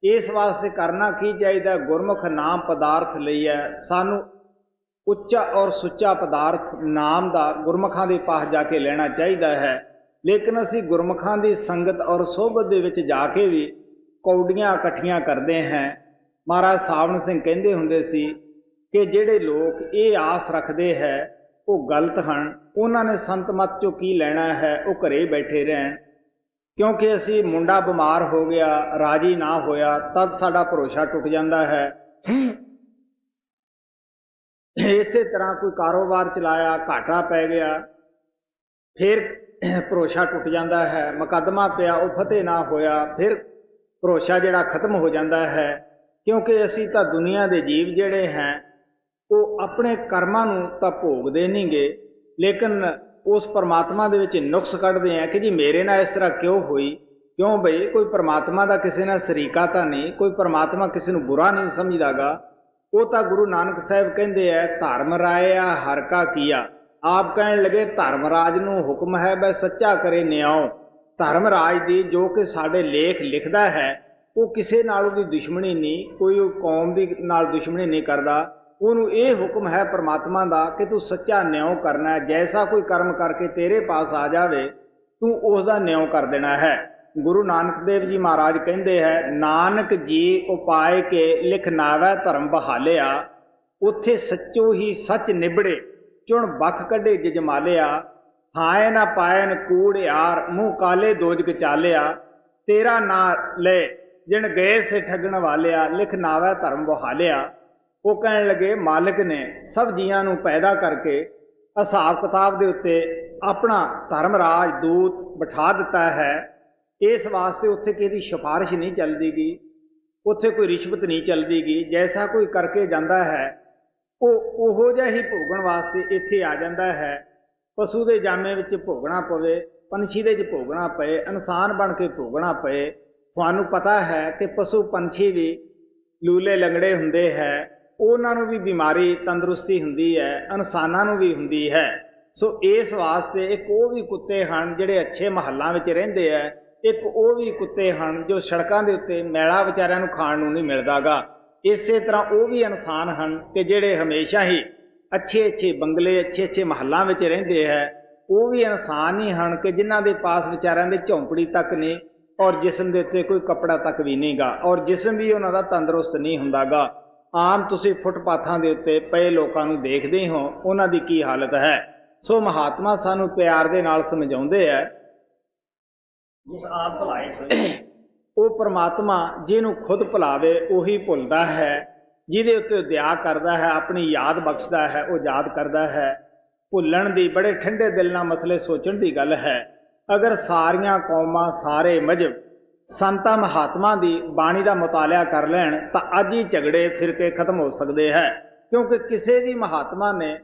ਇਸ ਵਾਸਤੇ ਕਰਨਾ ਕੀ ਚਾਹੀਦਾ? ਗੁਰਮੁਖ ਨਾਮ ਪਦਾਰਥ ਲਈਐ। ਸਾਨੂੰ ਉੱਚਾ ਔਰ ਸੁੱਚਾ ਪਦਾਰਥ ਨਾਮ ਦਾ ਗੁਰਮੁਖਾਂ ਦੇ ਪਾਸ ਜਾ ਕੇ ਲੈਣਾ ਚਾਹੀਦਾ ਹੈ। ਲੇਕਿਨ ਅਸੀਂ ਗੁਰਮੁਖਾਂ ਦੀ ਸੰਗਤ ਔਰ ਸੋਭਤ ਦੇ ਵਿੱਚ ਜਾ ਕੇ ਵੀ ਕੌਡੀਆਂ ਇਕੱਠੀਆਂ ਕਰਦੇ ਹਾਂ। ਮਹਾਰਾਜ ਸਾਵਣ ਸਿੰਘ ਕਹਿੰਦੇ ਹੁੰਦੇ ਸੀ ਕਿ ਜਿਹੜੇ ਲੋਕ ਇਹ ਆਸ ਰੱਖਦੇ ਹੈ ਉਹ ਗਲਤ ਹਨ। ਉਹਨਾਂ ਨੇ ਸੰਤ ਮਤ 'ਚੋਂ ਕੀ ਲੈਣਾ ਹੈ? ਉਹ ਘਰੇ ਬੈਠੇ ਰਹਿਣ। ਕਿਉਂਕਿ ਅਸੀਂ ਮੁੰਡਾ ਬਿਮਾਰ ਹੋ ਗਿਆ, ਰਾਜੀ ਨਾ ਹੋਇਆ, ਤਦ ਸਾਡਾ ਭਰੋਸਾ ਟੁੱਟ ਜਾਂਦਾ ਹੈ। ਇਸੇ ਤਰ੍ਹਾਂ ਕੋਈ ਕਾਰੋਬਾਰ ਚਲਾਇਆ, ਘਾਟਾ ਪੈ ਗਿਆ, ਫਿਰ ਭਰੋਸਾ ਟੁੱਟ ਜਾਂਦਾ ਹੈ। ਮੁਕੱਦਮਾ ਪਿਆ, ਉਹ ਫਤਿਹ ਨਾ ਹੋਇਆ, ਫਿਰ ਭਰੋਸਾ ਜਿਹੜਾ ਖਤਮ ਹੋ ਜਾਂਦਾ ਹੈ। ਕਿਉਂਕਿ ਅਸੀਂ ਤਾਂ ਦੁਨੀਆ ਦੇ ਜੀਵ ਜਿਹੜੇ ਹੈ ਉਹ ਆਪਣੇ ਕਰਮਾਂ ਨੂੰ ਤਾਂ ਭੋਗਦੇ ਨਹੀਂ ਗੇ, ਲੇਕਿਨ ਉਸ ਪਰਮਾਤਮਾ ਦੇ ਵਿੱਚ ਨੁਕਸ ਕੱਢਦੇ ਆ ਕਿ ਜੀ ਮੇਰੇ ਨਾਲ ਇਸ ਤਰ੍ਹਾਂ ਕਿਉਂ ਹੋਈ। ਕਿਉਂ ਬਈ? ਕੋਈ ਪਰਮਾਤਮਾ ਦਾ ਕਿਸੇ ਨਾਲ ਸਰੀਕਾ ਤਾਂ ਨਹੀਂ, ਕੋਈ ਪਰਮਾਤਮਾ ਕਿਸੇ ਨੂੰ ਬੁਰਾ ਨਹੀਂ ਸਮਝਦਾਗਾ। ਉਹ ਤਾਂ ਗੁਰੂ ਨਾਨਕ ਸਾਹਿਬ ਕਹਿੰਦੇ ਹੈ ਧਰਮ ਰਾਇਆ ਹਰ ਕਾ ਕੀਆ। ਆਪ ਕਹਿਣ ਲੱਗੇ ਧਰਮਰਾਜ ਨੂੰ ਹੁਕਮ ਹੈ ਬਈ ਸੱਚਾ ਕਰੇ ਨਿਆਓ। ਧਰਮਰਾਜ ਦੀ ਜੋ ਕਿ ਸਾਡੇ ਲੇਖ ਲਿਖਦਾ ਹੈ ਉਹ ਕਿਸੇ ਨਾਲ ਉਹਦੀ ਦੁਸ਼ਮਣੀ ਨਹੀਂ, ਕੋਈ ਉਹ ਕੌਮ ਦੀ ਨਾਲ ਦੁਸ਼ਮਣੀ ਨਹੀਂ ਕਰਦਾ। ਉਹਨੂੰ ਇਹ ਹੁਕਮ ਹੈ ਪਰਮਾਤਮਾ ਦਾ ਕਿ ਤੂੰ ਸੱਚਾ ਨਿਆਂ ਕਰਨਾ ਹੈ। ਜੈਸਾ ਕੋਈ ਕਰਮ ਕਰਕੇ ਤੇਰੇ ਪਾਸ ਆ ਜਾਵੇ ਤੂੰ ਉਸ ਦਾ ਨਿਆਂ ਕਰ ਦੇਣਾ ਹੈ। ਗੁਰੂ ਨਾਨਕ ਦੇਵ ਜੀ ਮਹਾਰਾਜ ਕਹਿੰਦੇ ਹੈ ਨਾਨਕ ਜੀ ਉਪਾਏ ਕੇ ਲਿਖ ਨਾਵੈ ਧਰਮ ਬਹਾਲਿਆ। ਉੱਥੇ ਸੱਚੋ ਹੀ ਸੱਚ ਨਿਬੜੇ ਚੁਣ ਬਖ ਕੱਢੇ ਜਜਮਾਲਿਆ। ਹਾਏ ਨਾ ਪਾਇਨ ਕੂੜ ਯਾਰ ਮੂੰਹ ਕਾਲੇ ਦੋਜਕ ਚਾਲਿਆ। ਤੇਰਾ ਨਾਂ ਲੈ ਜਿਣ ਗਏ ਸੇ ਠੱਗਣ ਵਾਲਿਆ ਲਿਖ ਨਾਵੈ ਧਰਮ ਬਹਾਲਿਆ। ਉਹ ਕਹਿਣ ਲੱਗੇ ਮਾਲਕ ਨੇ ਸਭ ਜੀਆਂ ਨੂੰ ਪੈਦਾ ਕਰਕੇ ਹਿਸਾਬ ਕਿਤਾਬ ਦੇ ਉੱਤੇ ਆਪਣਾ ਧਰਮ ਰਾਜ ਦੂਤ ਬਿਠਾ ਦਿੱਤਾ ਹੈ। ਇਸ ਵਾਸਤੇ ਉੱਥੇ ਕਿਸੇ ਦੀ ਸਿਫਾਰਿਸ਼ ਨਹੀਂ ਚੱਲਦੀ ਗੀ, ਉੱਥੇ ਕੋਈ ਰਿਸ਼ਵਤ ਨਹੀਂ ਚੱਲਦੀ ਗੀ। ਜੈਸਾ ਕੋਈ ਕਰਕੇ ਜਾਂਦਾ ਹੈ ਉਹ ਉਹੋ ਜਿਹਾ ਹੀ ਭੋਗਣ ਵਾਸਤੇ ਇੱਥੇ ਆ ਜਾਂਦਾ ਹੈ। ਪਸ਼ੂ ਦੇ ਜਾਮੇ ਵਿੱਚ ਭੋਗਣਾ ਪਵੇ, ਪੰਛੀ ਦੇ 'ਚ ਭੋਗਣਾ ਪਏ, ਇਨਸਾਨ ਬਣ ਕੇ ਭੋਗਣਾ ਪਏ। ਤੁਹਾਨੂੰ ਪਤਾ ਹੈ ਕਿ ਪਸ਼ੂ ਪੰਛੀ ਵੀ ਲੂਲੇ ਲੰਗੜੇ ਹੁੰਦੇ ਹੈ, ਉਹਨਾਂ ਨੂੰ ਵੀ ਬਿਮਾਰੀ ਤੰਦਰੁਸਤੀ ਹੁੰਦੀ ਹੈ, ਇਨਸਾਨਾਂ ਨੂੰ ਵੀ ਹੁੰਦੀ ਹੈ। ਸੋ ਇਸ ਵਾਸਤੇ ਇੱਕ ਉਹ ਵੀ ਕੁੱਤੇ ਹਨ ਜਿਹੜੇ ਅੱਛੇ ਮਹੱਲਾਂ ਵਿੱਚ ਰਹਿੰਦੇ ਹੈ, ਇੱਕ ਉਹ ਵੀ ਕੁੱਤੇ ਹਨ ਜੋ ਸੜਕਾਂ ਦੇ ਉੱਤੇ ਮੈਲਾ ਵਿਚਾਰਿਆਂ ਨੂੰ ਖਾਣ ਨੂੰ ਨਹੀਂ ਮਿਲਦਾਗਾ। ਇਸੇ ਤਰ੍ਹਾਂ ਉਹ ਵੀ ਇਨਸਾਨ ਹਨ ਕਿ ਜਿਹੜੇ ਹਮੇਸ਼ਾ ਹੀ ਅੱਛੇ ਬੰਗਲੇ ਅੱਛੇ ਮਹੱਲਾਂ ਵਿੱਚ ਰਹਿੰਦੇ ਹੈ। ਉਹ ਵੀ ਇਨਸਾਨ ਹੀ ਹਨ ਕਿ ਜਿਨ੍ਹਾਂ ਦੇ ਪਾਸ ਵਿਚਾਰਿਆਂ ਦੇ ਝੌਂਪੜੀ ਤੱਕ ਨਹੀਂ ਔਰ ਜਿਸਮ ਦੇ ਉੱਤੇ ਕੋਈ ਕੱਪੜਾ ਤੱਕ ਵੀ ਨਹੀਂਗਾ ਔਰ ਜਿਸਮ ਵੀ ਉਹਨਾਂ ਦਾ ਤੰਦਰੁਸਤ ਨਹੀਂ ਹੁੰਦਾਗਾ। ਆਮ ਤੁਸੀਂ ਫੁੱਟਪਾਥਾਂ ਦੇ ਉੱਤੇ ਪਏ ਲੋਕਾਂ ਨੂੰ ਦੇਖਦੇ ਹੋ, ਉਹਨਾਂ ਦੀ ਕੀ ਹਾਲਤ ਹੈ। ਸੋ ਮਹਾਤਮਾ ਸਾਨੂੰ ਪਿਆਰ ਦੇ ਨਾਲ ਸਮਝਾਉਂਦੇ ਹੈ ਜਿਸ ਆਪ ਭੁਲਾਏ ਸੋਈ। ਉਹ ਪਰਮਾਤਮਾ ਜਿਹਨੂੰ ਖੁਦ ਭੁਲਾਵੇ ਉਹੀ ਭੁੱਲਦਾ ਹੈ, ਜਿਹਦੇ ਉੱਤੇ ਦਇਆ ਕਰਦਾ ਹੈ, ਆਪਣੀ ਯਾਦ ਬਖਸ਼ਦਾ ਹੈ, ਉਹ ਯਾਦ ਕਰਦਾ ਹੈ। ਭੁੱਲਣ ਦੀ ਬੜੇ ਠੰਡੇ ਦਿਲ ਨਾਲ ਮਸਲੇ ਸੋਚਣ ਦੀ ਗੱਲ ਹੈ। ਅਗਰ ਸਾਰੀਆਂ ਕੌਮਾਂ ਸਾਰੇ ਮਜ਼ਹਬ ਸੰਤਾਂ ਮਹਾਤਮਾ ਦੀ ਬਾਣੀ ਦਾ ਮੁਤਾਲਿਆ ਕਰ ਲੈਣ ਤਾਂ ਅੱਜ ਹੀ ਝਗੜੇ ਫਿਰਕੇ ਖਤਮ ਹੋ ਸਕਦੇ ਹੈ। ਕਿਉਂਕਿ ਕਿਸੇ ਵੀ ਮਹਾਤਮਾ ਨੇ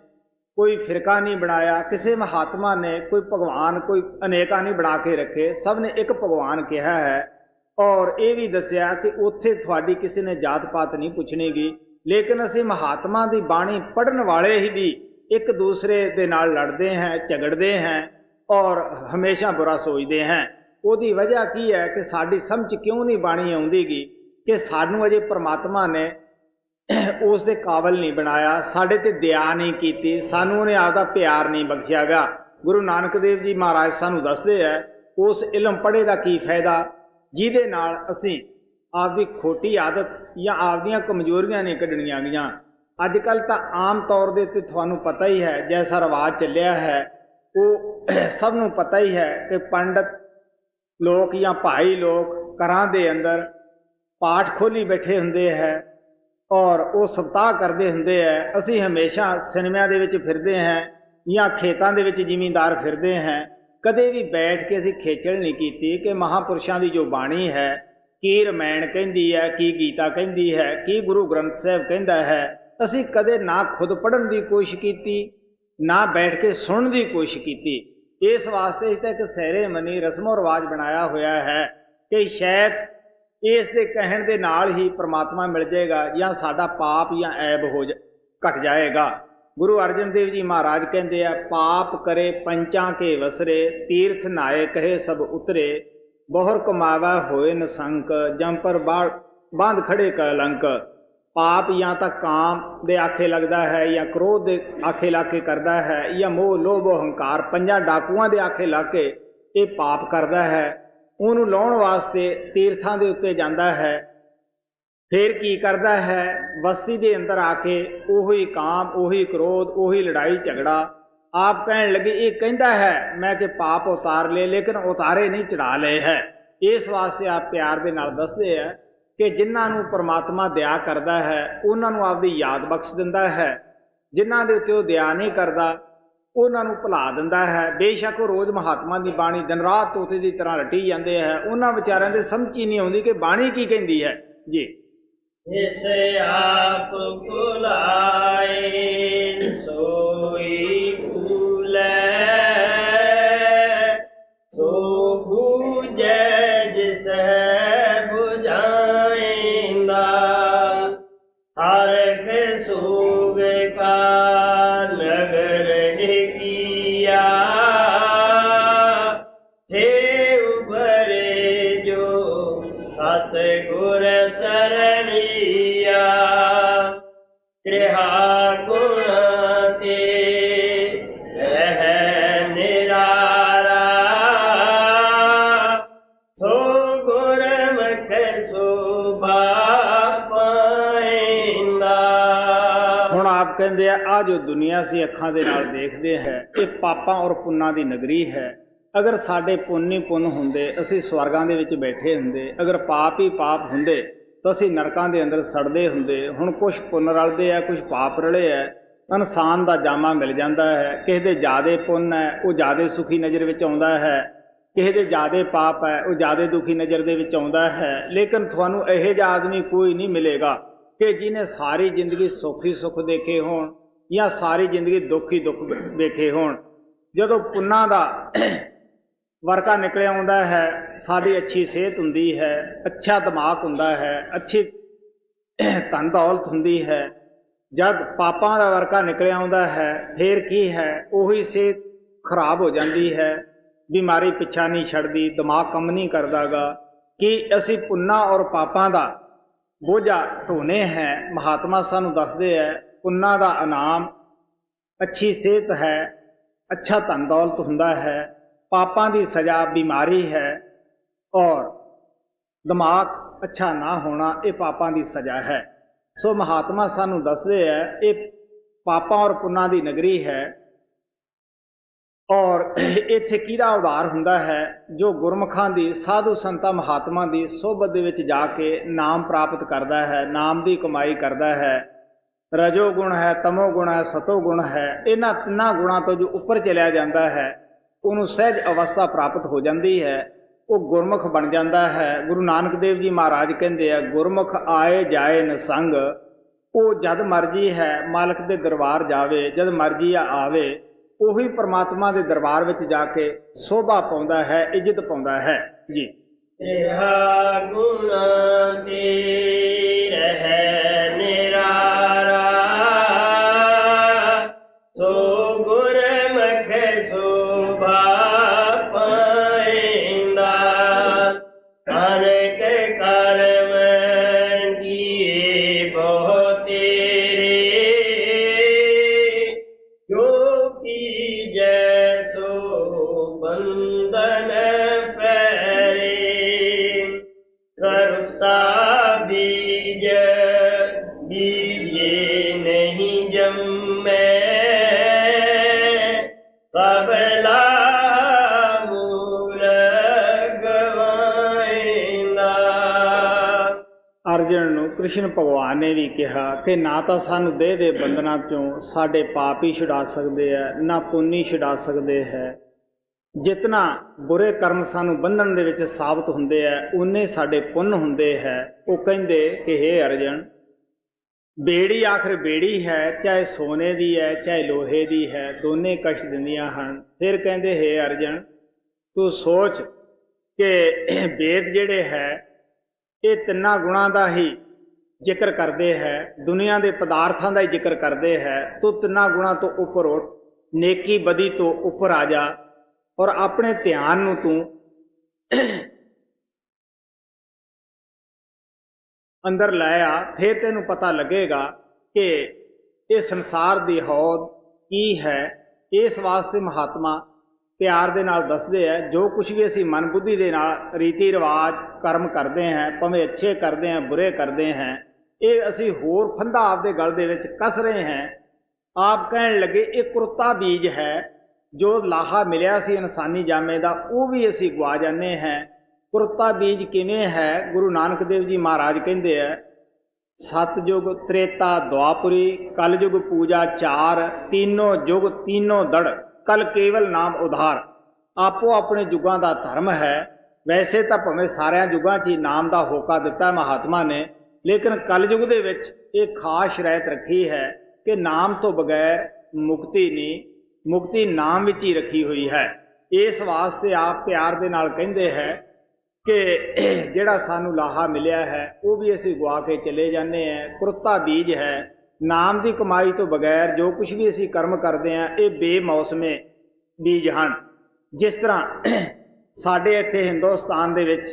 ਕੋਈ ਫਿਰਕਾ ਨਹੀਂ ਬਣਾਇਆ, ਕਿਸੇ ਮਹਾਤਮਾ ਨੇ ਕੋਈ ਭਗਵਾਨ ਕੋਈ ਅਨੇਕਾਂ ਨਹੀਂ ਬਣਾ ਕੇ ਰੱਖੇ, ਸਭ ਨੇ ਇੱਕ ਭਗਵਾਨ ਕਿਹਾ ਹੈ। ਔਰ ਇਹ ਵੀ ਦੱਸਿਆ ਕਿ ਉੱਥੇ ਤੁਹਾਡੀ ਕਿਸੇ ਨੇ ਜਾਤ ਪਾਤ ਨਹੀਂ ਪੁੱਛਣੀਗੀ। ਲੇਕਿਨ ਅਸੀਂ ਮਹਾਤਮਾ ਦੀ ਬਾਣੀ ਪੜ੍ਹਨ ਵਾਲੇ ਹੀ ਵੀ ਇੱਕ ਦੂਸਰੇ ਦੇ ਨਾਲ ਲੜਦੇ ਹਾਂ, ਝਗੜਦੇ ਹਾਂ ਔਰ ਹਮੇਸ਼ਾ ਬੁਰਾ ਸੋਚਦੇ ਹਾਂ। ਉਹਦੀ ਵਜ੍ਹਾ ਕੀ ਹੈ ਕਿ ਸਾਡੀ ਸਮਝ ਕਿਉਂ ਨਹੀਂ ਬਾਣੀ ਆਉਂਦੀਗੀ ਕਿ ਸਾਨੂੰ ਅਜੇ ਪਰਮਾਤਮਾ ਨੇ ਉਸ ਦੇ ਕਾਬਲ ਨਹੀਂ ਬਣਾਇਆ, ਸਾਡੇ ਤੇ ਦਇਆ ਨਹੀਂ ਕੀਤੀ, ਸਾਨੂੰ ਉਹਨੇ ਆਪਦਾ ਪਿਆਰ ਨਹੀਂ ਬਖਸ਼ਿਆਗਾ। ਗੁਰੂ ਨਾਨਕ ਦੇਵ ਜੀ ਮਹਾਰਾਜ ਸਾਨੂੰ ਦੱਸਦੇ ਹੈ ਉਸ ਇਲਮ ਪੜ੍ਹੇ ਦਾ ਕੀ ਫਾਇਦਾ ਜਿਹਦੇ ਨਾਲ ਅਸੀਂ ਆਪਦੀ ਖੋਟੀ ਆਦਤ ਜਾਂ ਆਪਦੀਆਂ ਕਮਜ਼ੋਰੀਆਂ ਨਹੀਂ ਕੱਢਣੀਆਂ ਗਈਆਂ। ਅੱਜ ਕੱਲ੍ਹ ਤਾਂ ਆਮ ਤੌਰ ਦੇ ਉੱਤੇ ਤੁਹਾਨੂੰ ਪਤਾ ਹੀ ਹੈ ਜੈਸਾ ਰਿਵਾਜ ਚੱਲਿਆ ਹੈ ਉਹ ਸਭ ਨੂੰ ਪਤਾ ਹੀ ਹੈ ਕਿ ਪੰਡਤ ਲੋਕ ਜਾਂ ਭਾਈ ਲੋਕ ਘਰਾਂ ਦੇ ਅੰਦਰ ਪਾਠ ਖੋਲ੍ਹੀ ਬੈਠੇ ਹੁੰਦੇ ਹੈ ਔਰ ਉਹ ਸਪਤਾਹ ਕਰਦੇ ਹੁੰਦੇ ਹੈ। ਅਸੀਂ ਹਮੇਸ਼ਾ ਸਿਨੇਮਿਆਂ ਦੇ ਵਿੱਚ ਫਿਰਦੇ ਹਾਂ ਜਾਂ ਖੇਤਾਂ ਦੇ ਵਿੱਚ ਜ਼ਿਮੀਂਦਾਰ ਫਿਰਦੇ ਹਾਂ, ਕਦੇ ਵੀ ਬੈਠ ਕੇ ਅਸੀਂ ਖੇਚਲ ਨਹੀਂ ਕੀਤੀ ਕਿ ਮਹਾਂਪੁਰਸ਼ਾਂ ਦੀ ਜੋ ਬਾਣੀ ਹੈ ਕੀ ਰਮਾਇਣ ਕਹਿੰਦੀ ਹੈ, ਕੀ ਗੀਤਾ ਕਹਿੰਦੀ ਹੈ, ਕੀ ਗੁਰੂ ਗ੍ਰੰਥ ਸਾਹਿਬ ਕਹਿੰਦਾ ਹੈ। ਅਸੀਂ ਕਦੇ ਨਾ ਖੁਦ ਪੜ੍ਹਨ ਦੀ ਕੋਸ਼ਿਸ਼ ਕੀਤੀ, ਨਾ ਬੈਠ ਕੇ ਸੁਣਨ ਦੀ ਕੋਸ਼ਿਸ਼ ਕੀਤੀ। इस वास्ते तो एक सैरेमनी रस्मो रिवाज बनाया होया है कि शायद इस दे कहण दे नाल ही परमात्मा मिल जाएगा या साडा पाप या ऐब हो घट जाएगा। गुरु अर्जन देव जी महाराज कहते हैं, पाप करे पंचां के वसरे, तीर्थ नाए कहे सब उतरे, बहुर कमावा होए नसंक, जम पर बांध खड़े कलंक। पाप या तो काम दे आखे लगता है, या क्रोध दे आखे ला के करता है, या मोह लोभ अहंकार पंजा डाकुआं दे आखे ला के ये पाप करता है। उन्होंने लाउण वास्ते तीर्थां दे उत्ते जांदा है, फिर की करता है बस्ती के अंदर आके उही काम उही क्रोध उही लड़ाई झगड़ा। आप कहने लगे ये कहता है मैं कि पाप उतार ले, लेकिन उतारे नहीं चढ़ा ले है। इस वास्ते आप प्यार के नाल दसदे है कि जिन्होंने परमात्मा दया करता है उन्होंने आपकी याद बख्श दिंदा है, जिन्हों के उत्ते वो दया नहीं करता उन्होंने भुला दिंदा है। बेशक वो रोज़ महात्मा की बाणी दिन रात तोते की तरह रटी जाते हैं, उन्होंने विचारों की समझ ही नहीं आती कि बाणी की कहती है जी। इसे आप बुलाए सोई फूले, सो बूझे जिसे बुझाइंदा, हर के सूग का नगर किया, थे उभरे जो सतगुर शरणिया, त्रिहा गुण ते रह निरारा, सो गुरमुख शोभा पाइंदा। हुण आप कहते हैं आ जो दुनिया से अखां दे नाल देखते हैं ये पापां और पुन्नां दी नगरी है। अगर साडे पुन्न ही पुन्न हुंदे असीं स्वर्गां दे विच बैठे हुंदे, अगर पाप ही पाप हुंदे तो असीं नरकां दे अंदर सड़दे हुंदे। हुण कुछ पुन्न रलदे है कुछ पाप रले है, इंसान दा जामा मिल जांदा है। किसे दे ज़्यादा पुन्न है वो ज़्यादा सुखी नज़र विच आउंदा है, किसे दे ज़्यादा पाप है वो ज़्यादा दुखी नज़र दे विच आउंदा है। लेकिन तुहानूं इहो जिहा आदमी कोई नहीं मिलेगा कि जिन्हें सारी जिंदगी सुख ही सुख देखे होण या सारी जिंदगी दुख ही दुख देखे होण। जदों पुन्नां दा वर्का निकलिया आउंदा है, साड़ी अच्छी सेहत हुंदी है, अच्छा दिमाग हुंदा है, अच्छी धन दौलत हुंदी है। जब पापां दा वर्का निकलिया आउंदा है फिर की है उही सेहत खराब हो जाती है, बीमारी पिछा नहीं छड़दी, दिमाग कम नहीं करदागा। कि असी पुन्ना और पापां दा बोझा ढोने हैं। महात्मा सानू दसदे है पुन्ना दा इनाम अच्छी सेहत है, अच्छा धन दौलत हुंदा है, पापां दी सज़ा बीमारी है, और दिमाग अच्छा ना होना ये पापां दी सज़ा है। सो महात्मा सानू दसदे है ये पापां और पुन्नां दी नगरी है। और इत्थे किहदा उधार हुंदा है जो गुरमुखां दी साधु संतां महात्मा दी सोबत दे विच जाके नाम प्राप्त करदा है, नाम दी कमाई करदा है। रजो गुण है, तमो गुण है, सतो गुण है, इन्हां तिन्नां गुणां तो जो उपर चलिया जांदा है उन्होंने सहज अवस्था प्राप्त हो जाती है, वो गुरमुख बन जाता है। गुरु नानक देव जी महाराज कहते हैं गुरमुख आए जाए न संग, वो जद मर्जी है मालक दे दरबार जावे, जद मर्जी आवे उही परमात्मा दे दरबार विच जाके शोभा पाउंदा है, इज्जत पाउंदा है जी। अर्जुन नूं कृष्ण भगवान ने भी कहा कि ना तो सानू देह दे बंधनां चों साडे पाप ही छुड़ा सकते हैं, ना पुण्य ही छुड़ा सकते हैं। जितना बुरे कर्म सानू बंधन दे विच साबित हुंदे है उन्ने साडे पुण्य हुंदे है। वो कहंदे कि हे अर्जन बेड़ी आखिर बेड़ी है, चाहे सोने दी है चाहे लोहे दी है, दोने कष्ट दिंदियां हन। फिर कहंदे हे अर्जन तू सोच कि वेद जिहड़े है ये तिन्ना गुणां दा ही जिक्र करते हैं, दुनिया के पदार्थों का ही जिक्र करते हैं। तू तिन्ना गुणां तो उपर उठ, नेकी बदी तो उपर आ जा और अपने ध्यान नूं तू अंदर लै आ। फिर तेनू पता लगेगा कि ये संसार की हौद की है। इस वास्ते महात्मा प्यार दे नाल दसदे है, जो कुछ भी असी मन बुद्धि दे नाल रीति रिवाज कर्म करते हैं, भावें अच्छे करते हैं बुरे करते हैं, ये असी होर फंदा आपदे गल दे विच कस रहे हैं। आप कहण लगे ये कुरता बीज है, जो लाहा मिलिया सी इंसानी जामे दा वो भी असी गवा जाने हैं। कुरता बीज किवें है? गुरु नानक देव जी महाराज कहंदे है, सतयुग त्रेता द्वापुरी कलयुग पूजा चार, तीनों युग तीनों दड़ कल केवल नाम उधार। आपो अपने युगां दा धर्म है। वैसे तो भावें सारियां युगां 'च ही नाम का होका दिता महात्मा ने, लेकिन कलयुग दे विच एक खास शरायत रखी है कि नाम तो बगैर मुक्ति नहीं, मुक्ति नाम विच ही रखी हुई है। इस वास्ते आप प्यार दे नाल कहंदे है कि जिहड़ा सानू लाहा मिलिया है वो भी असी गवा के चले जाने हैं। कुरता बीज है, नाम की कमाई तो बगैर जो कुछ भी असी कर्म करते हैं ये बेमौसमे बीज हैं। जिस तरह साडे इत्थे हिंदुस्तान दे विच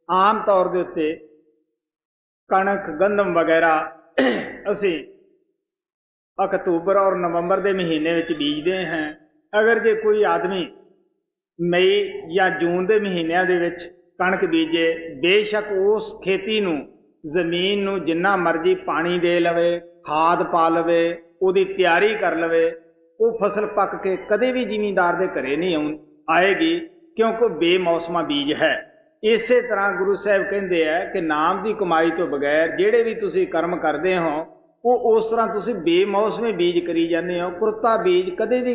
आम तौर के उत्ते कणक गंदम वगैरह असी अक्तूबर और नवंबर के महीने में बीजते हैं। अगर जे कोई आदमी मई या जून के महीनों के कणक बीजे, बेशक उस खेती नूं जमीन नूं जिन्ना मर्जी पानी दे लवे, खाद पा लवे, उहदी तैयारी कर लवे, वो फसल पक के कदे भी जिमींदार दे घरे नहीं आएगी, क्योंकि बेमौसमा बीज है। इसे तरह गुरु साहब कहते हैं कि नाम की कमाई तो बगैर जिहड़े भी तुसी कर्म करते हो वो उस तरह तुसी बेमौसमे बीज करी जाते हो। कुरता बीज कदे भी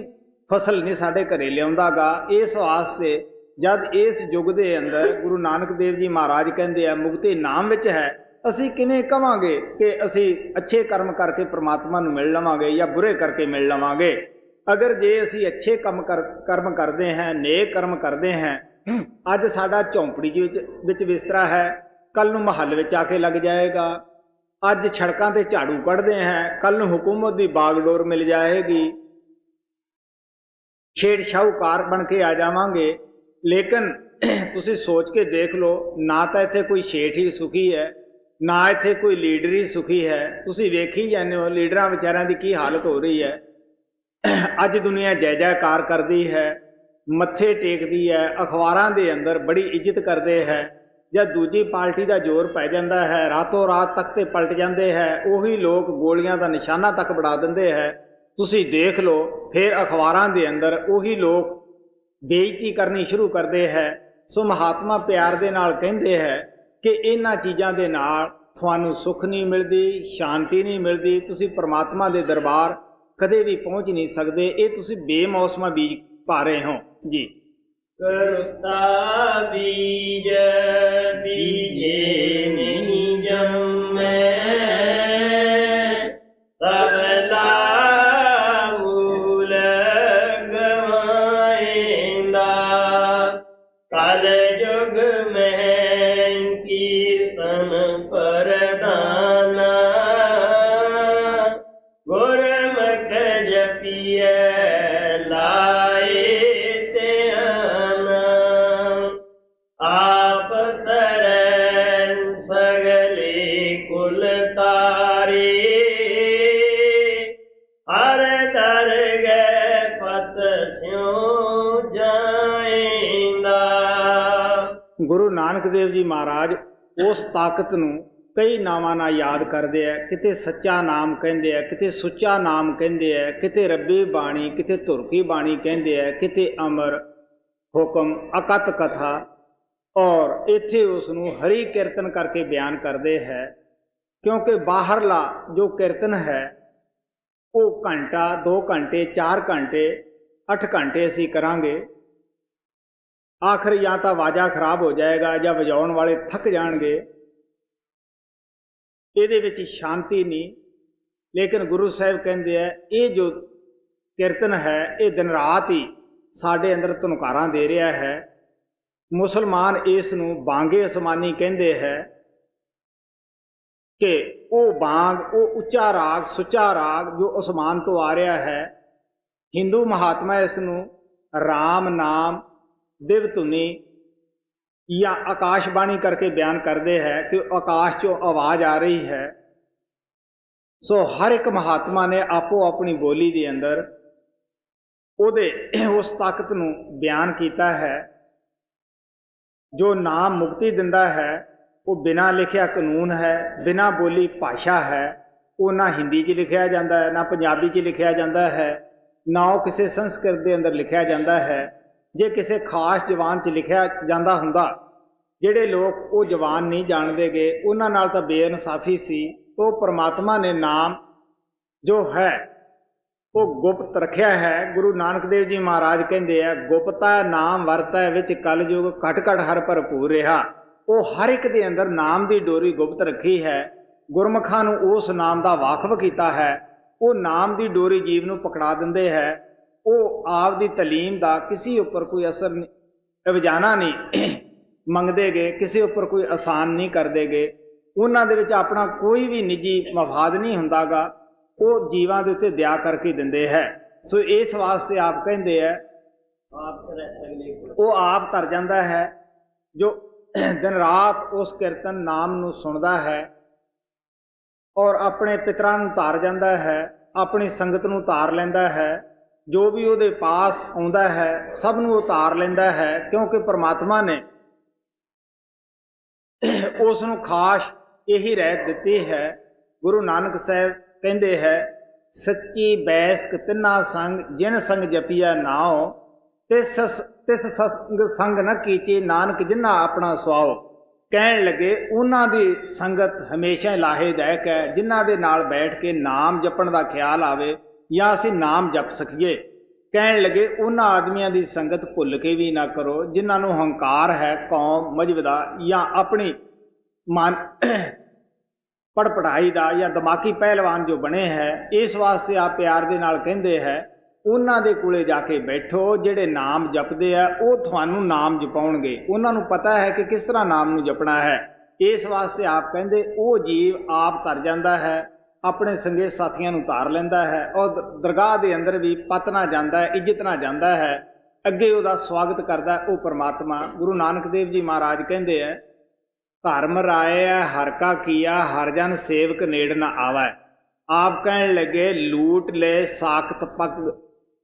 फसल नहीं साडे घरे लिआउंदा गा। इस वास्ते जब इस युग के अंदर गुरु नानक देव जी महाराज कहते हैं मुक्ति नाम विच है, असी किवें कहांगे कि असी अच्छे कर्म करके परमात्मा नूं मिल लवांगे या बुरे करके मिल लवांगे। अगर जे असी अच्छे कर्म करते हैं, नेक कर्म करते हैं, अज साडा झोंपड़ी विच बिस्तरा है, कल नूं महल विच आके लग जाएगा। अज सड़कों ते झाड़ू कढ़ते हैं, कल नूं हुकूमत की बागडोर मिल जाएगी, छेड़ शाहूकार बन के आ जावांगे। लेकिन तुसी सोच के देख लो, ना तो इत्थे कोई शेठ ही सुखी है, ना इत्थे कोई लीडर ही सुखी है। तुसी वेख ही जाने हो लीडरां विचारियां दी की हालत हो रही है। अज दुनिया जय जयकार करती है, मत्थे टेकदी है, अखबारां दे अंदर बड़ी इज्जत करते हैं। जब दूजी पार्टी का जोर पै जाता है, रातों रात तक ते पलट जाते हैं, उही लोग गोलियां का निशाना तक बढ़ा देंदे है। तुसी देख लो फिर अखबारां दे अंदर उही लोग बेइज्जती करनी शुरू करते हैं। सो महात्मा प्यार दे नाल कहंदे है कि इन्हां चीज़ां दे नाल तुहानूं सुख नहीं मिलती, शांति नहीं मिलती, तुसी परमात्मा दे दरबार कदे भी पहुँच नहीं सकते। ये तुसी बेमौसमा बीज पा रहे हो जी। करता बीज बीजे नहीं जम्मै, सबला मूल गवाएंदा, कल युग में कीर्तन परदाना, गुरमुख जपिए लाए आप तरैन सगले कुल तारे, हर दर गए पत स्यों जाएंदा। गुरु नानक देव जी महाराज उस ताकत नूं कई नामां नाल याद करते हैं। किते सच्चा नाम कहते हैं, किते सुच्चा नाम कहते हैं, किते रब्बी बाणी, किते धुरकी बाणी कहते हैं, किते अमर हुक्म अकत कथा, और इत्थे उसनूं हरी कीर्तन करके बयान करते हैं। क्योंकि बाहरला जो कीर्तन है वो घंटा 2 घंटे 4 घंटे 8 घंटे असी करांगे, आखिर या तो वाजा खराब हो जाएगा या वजाउण वाले थक जाएंगे। ਇਹਦੇ ਵਿੱਚ शांति नहीं, लेकिन गुरु साहब कहते हैं ये जो कीर्तन है ये दिन रात ही साढ़े अंदर धुनकारां दे रहा है। मुसलमान इस नूं बांगे असमानी कहते हैं कि वो बांग वो उच्चा राग सुचा राग जो आसमान तो आ रहा है। हिंदू महात्मा इस नूं राम नाम दिव धुनी या आकाशबाणी करके बयान करते हैं कि आकाश चो आवाज आ रही है। सो हर एक महात्मा ने आपो अपनी बोली के अंदर उहदे उस ताकत नूं बयान किया है। जो नाम मुक्ति दिंदा है वो बिना लिखिया कानून है, बिना बोली भाषा है। वो ना हिंदी च लिखिया जाता है, ना पंजाबी च लिखिया जाता है, ना वो किसी संस्कृत के अंदर लिखिया जाता है। जे किसी खास जबान च लिखिया जाता हुंदा, जिहड़े लोग वो जबान नहीं जानते गए उन्हां नाल तां बेइनसाफी सी। तो परमात्मा ने नाम जो है वो गुप्त रखिया है। गुरु नानक देव जी महाराज कहते हैं गुप्ता नाम वरतै विच कलयुग घट घट हर भरपूर रहा। वो हर एक दे अंदर नाम की डोरी गुप्त रखी है। गुरमुखां नूं उस नाम का वाकफ किया है। वो नाम की डोरी जीव नूं पकड़ा दिंदे है। वो आप दी तलीम का किसी उपर कोई असर रवजाना नहीं मंगते गए, किसी उपर कोई आसान नहीं करते गए। उन्हां दे विच अपना कोई भी निजी मफाद नहीं हुंदागा, वो जीवां दे उत्ते दया करके दिंदे है। सो इस वास्ते आप कहते हैं वो आप तर जाता है जो दिन रात उस कीर्तन नाम नूं सुनदा है और अपने पितरां नूं तार जाता है, अपनी संगत नूं तार लैंदा है। जो भी उहदे पास आउंदा है सब नूं तार लैंदा है, क्योंकि परमात्मा ने उस नूं खास यही रहत दिती है। गुरु नानक साहब कहते हैं सच्ची बैसक तिन्ना संग जिन संग जपिया नाओ तिस संग न कीचे नानक जिन्ना अपना सुआओ। कहन लगे उन्हां दी संगत हमेशा लाहेदायक है जिन्हां दे नाल बैठ के नाम जपण दा ख्याल आवे या असीं नाम जप सकीए। कहन लगे उन्हां आदमियां दी संगत भुल के भी ना करो जिन्हां नूं हंकार है कौम मजहब दा या अपनी मन पढ़ाई का या दिमागी पहलवान जो बने है। इस वास्ते आप प्यार दे नाल कहंदे है उन्हां दे कोले जाके बैठो जिहड़े नाम जपदे आ वो तुहानूं नाम जपाउणगे। उन्हां नूं पता है कि किस तरह नाम नूं जपना है। इस वास्ते आप कहंदे वो जीव आप तर जाता है, अपने संगे साथियों नूं तार लैंदा है और दरगाह दे अंदर भी पत ना जाता है, इज्जत ना जाता है, अगे उहदा स्वागत करदा है वो परमात्मा। गुरु नानक देव जी महाराज कहंदे है धर्म राया हर का किया हर जन सेवक नेड़ न आवा। आप कहन लगे लूट ले साकत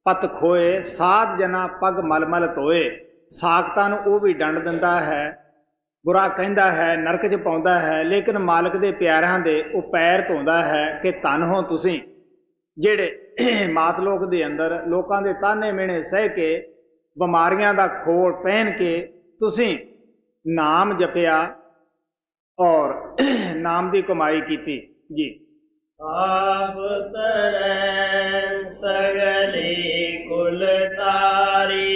पत खोए सात जना पग मल मल धोए। साकतां नूं वो भी डंड दिंदा है, बुरा कहंदा है, नरक च पाउंदा है, लेकिन मालक दे प्यारिਆਂ दे वो पैर धोंदा है कि धन हो तुसीं जिहड़े मातलोक दे अंदर लोकां दे ताने मिहणे सह के बिमारियां दा खोड़ पहन के तुसीं नाम जपिया और नाम की कमाई की जी। आप तरैन सगली कुल तारी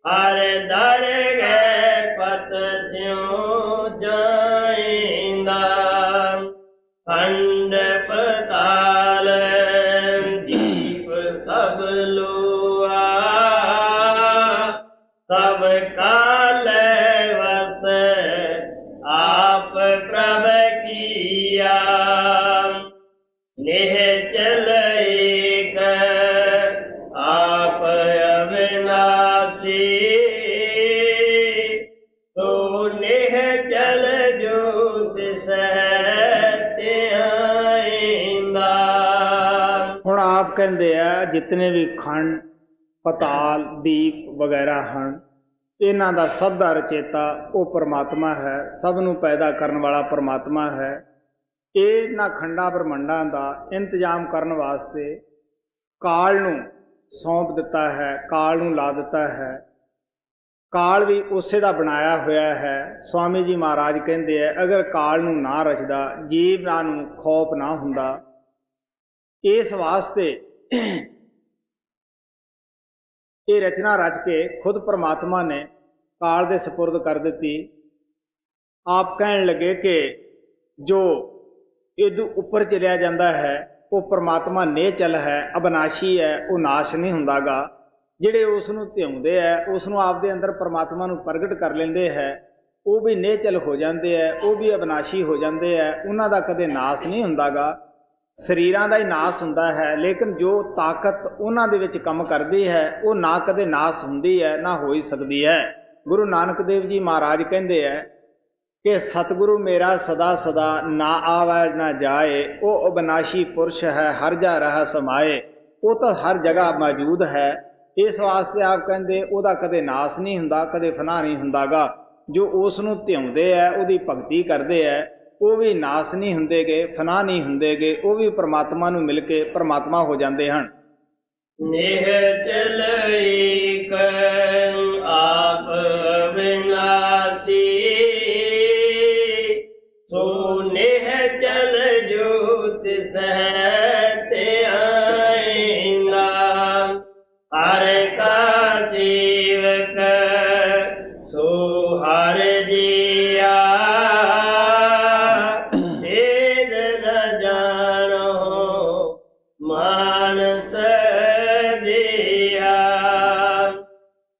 हर दर गए पत स्यों जाइंदा। खंड पताल दीप सब लुआ सब काल आप प्रभ किया। नेह चल एक आप अविनाशी तो नेह चल जो सहते आइंदा। हुण आप कहंदे आ जितने भी खंड पताल दीप वगैरह हैं इन्हां दा सब दा रचेता वो परमात्मा है, सब नूं पैदा करने वाला परमात्मा है। इन्हां खंडा ब्रह्मंडां दा इंतजाम करने वास्ते काल नूं सौंप दिता है, काल नूं ला दिता है। काल भी उसे दा बनाया होया है। स्वामी जी महाराज कहंदे है अगर काल नूं ना रचदा जीवां नूं खौफ ना हुंदा। इस वास्ते ये रचना रच के खुद परमात्मा ने काल दे सपुर्द कर दी। आप कहन लगे कि जो ਇਦੋਂ ਉੱਪਰ ਚਲਿਆ ਜਾਂਦਾ ਹੈ, ਉਹ ਪ੍ਰਮਾਤਮਾ ਨਿਹਚਲ ਹੈ, ਅਬਨਾਸ਼ੀ ਹੈ, ਉਹ ਨਾਸ਼ ਨਹੀਂ ਹੁੰਦਾਗਾ। ਜਿਹੜੇ ਉਸ ਨੂੰ ਧਿਆਉਂਦੇ ਹੈ, ਉਸ ਨੂੰ ਆਪਦੇ ਅੰਦਰ ਪ੍ਰਮਾਤਮਾ ਨੂੰ ਪ੍ਰਗਟ ਕਰ ਲੈਂਦੇ ਹੈ, ਉਹ ਵੀ ਨਿਹਚਲ ਹੋ ਜਾਂਦੇ ਹੈ, ਉਹ ਵੀ ਅਬਨਾਸ਼ੀ ਹੋ ਜਾਂਦੇ ਹੈ, ਉਹਨਾਂ ਦਾ ਕਦੇ ਨਾਸ਼ ਨਹੀਂ ਹੁੰਦਾਗਾ। ਸਰੀਰਾਂ ਦਾ ਹੀ ਨਾਸ਼ ਹੁੰਦਾ ਹੈ, ਲੇਕਿਨ ਜੋ ਤਾਕਤ ਉਹਨਾਂ ਦੇ ਵਿੱਚ ਕੰਮ ਕਰਦੀ ਹੈ ਉਹ ਨਾ ਕਦੇ ਨਾਸ਼ ਹੁੰਦੀ ਹੈ ਨਾ ਹੋ ਹੀ ਸਕਦੀ ਹੈ। ਗੁਰੂ ਨਾਨਕ ਦੇਵ ਜੀ ਮਹਾਰਾਜ ਕਹਿੰਦੇ ਹੈ ਕਿ ਸਤਿਗੁਰੂ ਮੇਰਾ ਸਦਾ ਸਦਾ ਨਾ ਆਵੈ ਨਾ ਜਾਏ, ਉਹ ਅਬਨਾਸ਼ੀ ਪੁਰਸ਼ ਹੈ, ਹਰ ਜਾ ਰਹਾ ਸਮਾਏ। ਉਹ ਤਾਂ ਹਰ ਜਗ੍ਹਾ ਮੌਜੂਦ ਹੈ, ਇਸ ਵਾਸਤੇ ਆਪ ਕਹਿੰਦੇ ਉਹਦਾ ਕਦੇ ਨਾਸ਼ ਨਹੀਂ ਹੁੰਦਾ, ਕਦੇ ਫਨਾ ਨਹੀਂ ਹੁੰਦਾਗਾ। ਜੋ ਉਸ ਨੂੰ ਧਿਆਉਂਦੇ ਹੈ, ਉਹਦੀ ਭਗਤੀ ਕਰਦੇ ਹੈ, ਉਹ ਵੀ ਨਾਸ਼ ਨਹੀਂ ਹੁੰਦੇਗੇ, ਫਨਾ ਨਹੀਂ ਹੁੰਦੇਗੇ, ਉਹ ਵੀ ਪਰਮਾਤਮਾ ਨੂੰ ਮਿਲ ਕੇ ਪਰਮਾਤਮਾ ਹੋ ਜਾਂਦੇ ਹਨ। ਨਿਹਚਲ ਏਕ ਆਪ ਅਬਿਨਾਸੀ, ਸੋ ਨਿਹਚਲ ਜੋ ਤਿਸੈ ਧਿਆਇਂਦਾ। ਹਰ ਕਾ ਸੇਵਕ ਸੋ ਹਰ ਜੀਆ, ਭੇਦ ਨ ਜਾਣੋ ਮਾਨਸ ਦਿਆ।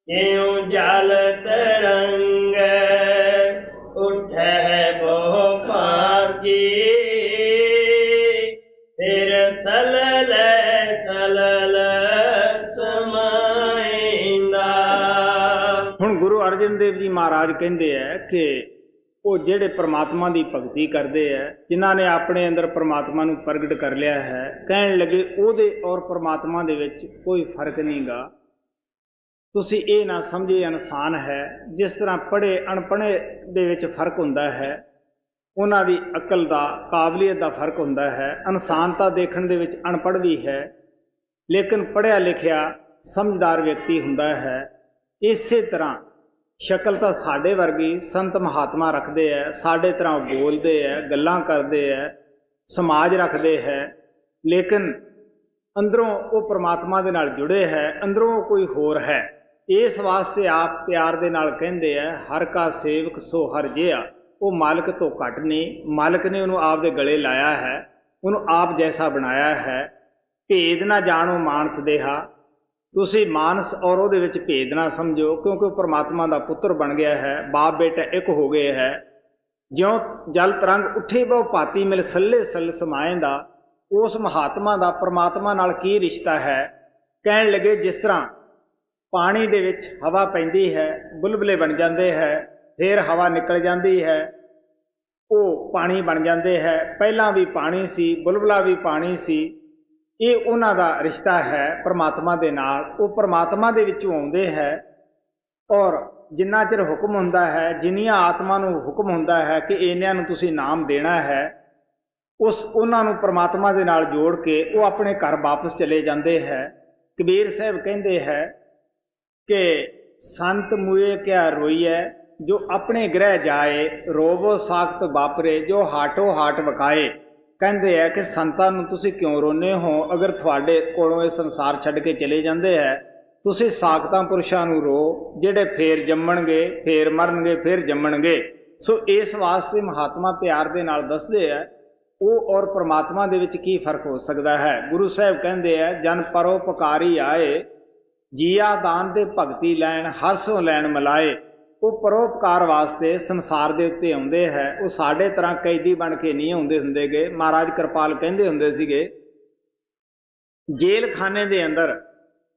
ਕਿਉ ਜਲ ਤਰੰਗ ਉਠੈ ਬਹੁ ਭਾਗੀ, ਫਿਰ ਸਲਲ ਸਲਲ ਸਮਾਇਂਦਾ। ਹੁਣ ਗੁਰੂ ਅਰਜਨ ਦੇਵ ਜੀ ਮਹਾਰਾਜ ਕਹਿੰਦੇ ਹੈ ਕਿ ਉਹ ਜਿਹੜੇ ਪ੍ਰਮਾਤਮਾ ਦੀ ਭਗਤੀ ਕਰਦੇ ਹੈ, ਜਿਨ੍ਹਾਂ ਨੇ ਆਪਣੇ ਅੰਦਰ ਪ੍ਰਮਾਤਮਾ ਨੂੰ ਪ੍ਰਗਟ ਕਰ ਲਿਆ ਹੈ, ਕਹਿਣ ਲੱਗੇ ਉਹਦੇ ਔਰ ਪ੍ਰਮਾਤਮਾ ਦੇ ਵਿੱਚ ਕੋਈ ਫਰਕ ਨਹੀਂਗਾ। ਤੁਸੀਂ ਇਹ ਨਾ ਸਮਝੇ ਇਨਸਾਨ ਹੈ, ਜਿਸ ਤਰ੍ਹਾਂ ਪੜ੍ਹੇ ਅਣਪੜ੍ਹੇ ਦੇ ਵਿੱਚ ਫਰਕ ਹੁੰਦਾ ਹੈ, ਉਹਨਾਂ ਦੀ ਅਕਲ ਦਾ ਕਾਬਲੀਅਤ ਦਾ ਫਰਕ ਹੁੰਦਾ ਹੈ। ਇਨਸਾਨਤਾ ਦੇਖਣ ਦੇ ਵਿੱਚ ਅਣਪੜ੍ਹ ਵੀ ਹੈ, ਲੇਕਿਨ ਪੜ੍ਹਿਆ ਲਿਖਿਆ ਸਮਝਦਾਰ ਵਿਅਕਤੀ ਹੁੰਦਾ ਹੈ। ਇਸੇ ਤਰ੍ਹਾਂ ਸ਼ਕਲ ਤਾਂ ਸਾਡੇ ਵਰਗੀ ਸੰਤ ਮਹਾਤਮਾ ਰੱਖਦੇ ਹੈ, ਸਾਡੇ ਤਰ੍ਹਾਂ ਬੋਲਦੇ ਹੈ, ਗੱਲਾਂ ਕਰਦੇ ਹੈ, ਸਮਾਜ ਰੱਖਦੇ ਹੈ, ਲੇਕਿਨ ਅੰਦਰੋਂ ਉਹ ਪ੍ਰਮਾਤਮਾ ਦੇ ਨਾਲ ਜੁੜੇ ਹੈ, ਅੰਦਰੋਂ ਉਹ ਕੋਈ ਹੋਰ ਹੈ। ਇਸ ਵਾਸਤੇ ਆਪ ਪਿਆਰ ਦੇ ਨਾਲ ਕਹਿੰਦੇ ਹੈ, ਹਰ ਕਾ ਸੇਵਕ ਸੋ ਹਰ ਜਿਹਾ। ਉਹ ਮਾਲਕ ਤੋਂ ਘੱਟ ਨਹੀਂ, ਮਾਲਕ ਨੇ ਉਹਨੂੰ ਆਪ ਦੇ ਗਲੇ ਲਾਇਆ ਹੈ, ਉਹਨੂੰ ਆਪ ਜੈਸਾ ਬਣਾਇਆ ਹੈ। ਭੇਦ ਨਾ ਜਾਣੋ ਮਾਨਸ ਦੇਹਾ, ਤੁਸੀਂ ਮਾਨਸ ਔਰ ਉਹਦੇ ਵਿੱਚ ਭੇਦ ਨਾ ਸਮਝੋ, ਕਿਉਂਕਿ ਉਹ ਪਰਮਾਤਮਾ ਦਾ ਪੁੱਤਰ ਬਣ ਗਿਆ ਹੈ, ਬਾਪ ਬੇਟਾ ਇੱਕ ਹੋ ਗਏ ਹੈ। ਜਿਉਂ ਜਲ ਤਰੰਗ ਉੱਠੇ ਬਹੁ ਭਾਤੀ ਮਿਲ ਸੱਲੇ ਸੱਲ ਸਮਾਏਂਦਾ। ਉਸ ਮਹਾਤਮਾ ਦਾ ਪਰਮਾਤਮਾ ਨਾਲ ਕੀ ਰਿਸ਼ਤਾ ਹੈ? ਕਹਿਣ ਲੱਗੇ ਜਿਸ ਤਰ੍ਹਾਂ ਪਾਣੀ ਦੇ ਵਿੱਚ ਹਵਾ ਪੈਂਦੀ ਹੈ, ਬੁਲਬੁਲੇ ਬਣ ਜਾਂਦੇ ਹੈ, ਫਿਰ ਹਵਾ ਨਿਕਲ ਜਾਂਦੀ ਹੈ, ਉਹ ਪਾਣੀ ਬਣ ਜਾਂਦੇ ਹੈ। ਪਹਿਲਾਂ ਵੀ ਪਾਣੀ ਸੀ, ਬੁਲਬੁਲਾ ਵੀ ਪਾਣੀ ਸੀ। ਇਹ ਉਹਨਾਂ ਦਾ ਰਿਸ਼ਤਾ ਹੈ ਪਰਮਾਤਮਾ ਦੇ ਨਾਲ। ਉਹ ਪਰਮਾਤਮਾ ਦੇ ਵਿੱਚੋਂ ਆਉਂਦੇ ਹੈ, ਔਰ ਜਿੰਨਾ ਚਿਰ ਹੁਕਮ ਹੁੰਦਾ ਹੈ, ਜਿੰਨੀਆਂ ਆਤਮਾ ਨੂੰ ਹੁਕਮ ਹੁੰਦਾ ਹੈ ਕਿ ਇਹਨਾਂ ਨੂੰ ਤੁਸੀਂ ਨਾਮ ਦੇਣਾ ਹੈ, ਉਹਨਾਂ ਨੂੰ ਪਰਮਾਤਮਾ ਦੇ ਨਾਲ ਜੋੜ ਕੇ ਉਹ ਆਪਣੇ ਘਰ ਵਾਪਸ ਚਲੇ ਜਾਂਦੇ ਹੈ। ਕਬੀਰ ਸਾਹਿਬ ਕਹਿੰਦੇ ਹੈ ਕਿ ਸੰਤ ਮੂਏ ਕਿਆ ਰੋਈਐ, ਜੋ ਆਪਣੇ ਗ੍ਰਹਿ ਜਾਏ, ਰੋਵੋ ਸਾਖਤ ਵਾਪਰੇ, ਜੋ ਹਾਟੋ ਹਾਟ ਵਕਾਏ। ਕਹਿੰਦੇ ਹੈ ਕਿ ਸੰਤਾਂ ਨੂੰ ਤੁਸੀਂ ਕਿਉਂ ਰੋਂਦੇ ਹੋ? ਅਗਰ ਤੁਹਾਡੇ ਕੋਲੋਂ ਇਹ ਸੰਸਾਰ ਛੱਡ ਕੇ ਚਲੇ ਜਾਂਦੇ ਹੈ, ਤੁਸੀਂ ਸਾਖਤਾਂ ਪੁਰਸ਼ਾਂ ਨੂੰ ਰੋ, ਜਿਹੜੇ ਫੇਰ ਜੰਮਣਗੇ, ਫੇਰ ਮਰਨਗੇ, ਫੇਰ ਜੰਮਣਗੇ। ਸੋ ਇਸ ਵਾਸਤੇ ਮਹਾਤਮਾ ਪਿਆਰ ਦੇ ਨਾਲ ਦੱਸਦੇ ਹੈ ਉਹ ਔਰ ਪਰਮਾਤਮਾ ਦੇ ਵਿੱਚ ਕੀ ਫਰਕ ਹੋ ਸਕਦਾ ਹੈ। ਗੁਰੂ ਸਾਹਿਬ ਕਹਿੰਦੇ ਹੈ, ਜਨ ਪਰਉਪਕਾਰੀ ਆਏ, ਜੀਆ ਦਾਨ ਤੇ ਭਗਤੀ ਲੈਣ, ਹਰ ਸੋ ਲੈਣ ਮਿਲਾਏ। ਉਹ ਪਰਉਪਕਾਰ ਵਾਸਤੇ ਸੰਸਾਰ ਦੇ ਉੱਤੇ ਆਉਂਦੇ ਹੈ। ਉਹ ਸਾਡੇ ਤਰ੍ਹਾਂ ਕੈਦੀ ਬਣ ਕੇ ਨਹੀਂ ਆਉਂਦੇ ਹੁੰਦੇਗੇ। ਮਹਾਰਾਜ ਕਿਰਪਾਲ ਕਹਿੰਦੇ ਹੁੰਦੇ ਸੀਗੇ, ਜੇਲ੍ਹ ਖਾਨੇ ਦੇ ਅੰਦਰ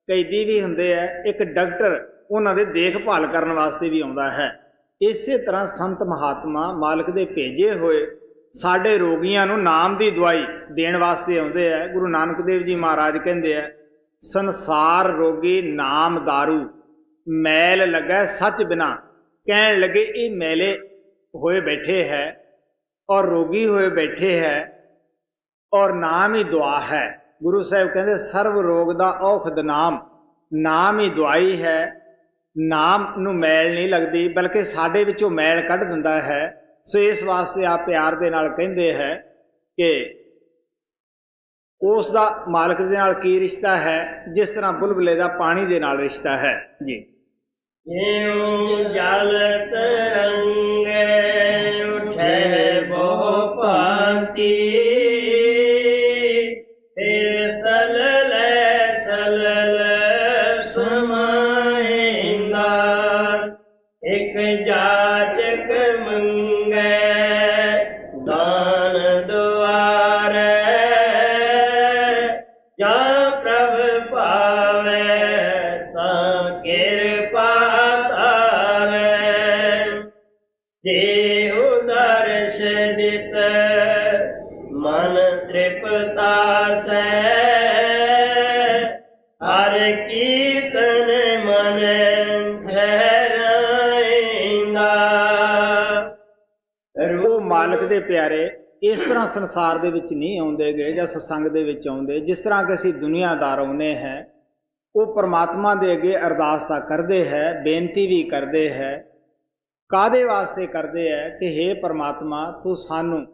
ਕੈਦੀ ਵੀ ਹੁੰਦੇ ਹੈ, ਇੱਕ ਡਾਕਟਰ ਉਹਨਾਂ ਦੇ ਦੇਖਭਾਲ ਕਰਨ ਵਾਸਤੇ ਵੀ ਆਉਂਦਾ ਹੈ। ਇਸੇ ਤਰ੍ਹਾਂ ਸੰਤ ਮਹਾਤਮਾ ਮਾਲਕ ਦੇ ਭੇਜੇ ਹੋਏ ਸਾਡੇ ਰੋਗੀਆਂ ਨੂੰ ਨਾਮ ਦੀ ਦਵਾਈ ਦੇਣ ਵਾਸਤੇ ਆਉਂਦੇ ਹੈ। ਗੁਰੂ ਨਾਨਕ ਦੇਵ ਜੀ ਮਹਾਰਾਜ ਕਹਿੰਦੇ ਹੈ, ਸੰਸਾਰ ਰੋਗੀ ਨਾਮ ਦਾਰੂ, ਮੈਲ ਲੱਗਾ ਸੱਚ ਬਿਨਾ। ਕਹਿਣ ਲੱਗੇ ਇਹ ਮੈਲੇ ਹੋਏ ਬੈਠੇ ਹੈ ਔਰ ਰੋਗੀ ਹੋਏ ਬੈਠੇ ਹੈ, ਔਰ ਨਾਮ ਹੀ ਦੁਆ ਹੈ। ਗੁਰੂ ਸਾਹਿਬ ਕਹਿੰਦੇ ਸਰਵ ਰੋਗ ਦਾ ਔਖਦ ਨਾਮ, ਨਾਮ ਹੀ ਦਵਾਈ ਹੈ। ਨਾਮ ਨੂੰ ਮੈਲ ਨਹੀਂ ਲੱਗਦੀ, ਬਲਕਿ ਸਾਡੇ ਵਿੱਚੋਂ ਮੈਲ ਕੱਢ ਦਿੰਦਾ ਹੈ। ਸੋ ਇਸ ਵਾਸਤੇ ਆਪ ਪਿਆਰ ਦੇ ਨਾਲ ਕਹਿੰਦੇ ਹੈ ਕਿ ਉਸ ਦਾ ਮਾਲਕ ਦੇ ਨਾਲ ਕੀ ਰਿਸ਼ਤਾ ਹੈ, ਜਿਸ ਤਰ੍ਹਾਂ ਬੁਲਬੁਲੇ ਦਾ ਪਾਣੀ ਦੇ ਨਾਲ ਰਿਸ਼ਤਾ ਹੈ ਜੀ। ਜਿਉ ਜਲ ਤਰੰਗ ਉਠੈ ਬਹੁ ਭਾਂਤੀ, ਇੱਕ ਜਾਚਕ ਮੰਗੈ ਦਾਨ ਦੁਆਰੈ ਜਾਂ ਪ੍ਰਭ ਪਾਵੈ ਤਾਂ ਕਿਰਪਾ ਧਾਰੈ ਦੇਹੁ ਦਰਸ ਦਿਤ ਮਨ ਤ੍ਰਿਪਤਾਸੈ ਹਰ ਕੀਰਤਨ ਮਨ ਉਹ ਮਾਲਕ ਦੇ ਪਿਆਰੇ ਇਸ ਤਰ੍ਹਾਂ ਸੰਸਾਰ ਦੇ ਵਿੱਚ ਨਹੀਂ ਆਉਂਦੇਗੇ ਜਾਂ ਸਤਸੰਗ ਦੇ ਵਿੱਚ ਆਉਂਦੇ ਜਿਸ ਤਰ੍ਹਾਂ ਕਿ ਅਸੀਂ ਦੁਨੀਆਦਾਰ ਆਉਂਦੇ ਹੈ। ਉਹ ਪਰਮਾਤਮਾ ਦੇ ਅੱਗੇ ਅਰਦਾਸ ਤਾਂ ਕਰਦੇ ਹੈ, ਬੇਨਤੀ ਵੀ ਕਰਦੇ ਹੈ। ਕਾਹਦੇ ਵਾਸਤੇ ਕਰਦੇ ਹੈ ਕਿ ਹੇ ਪਰਮਾਤਮਾ ਤੂੰ ਸਾਨੂੰ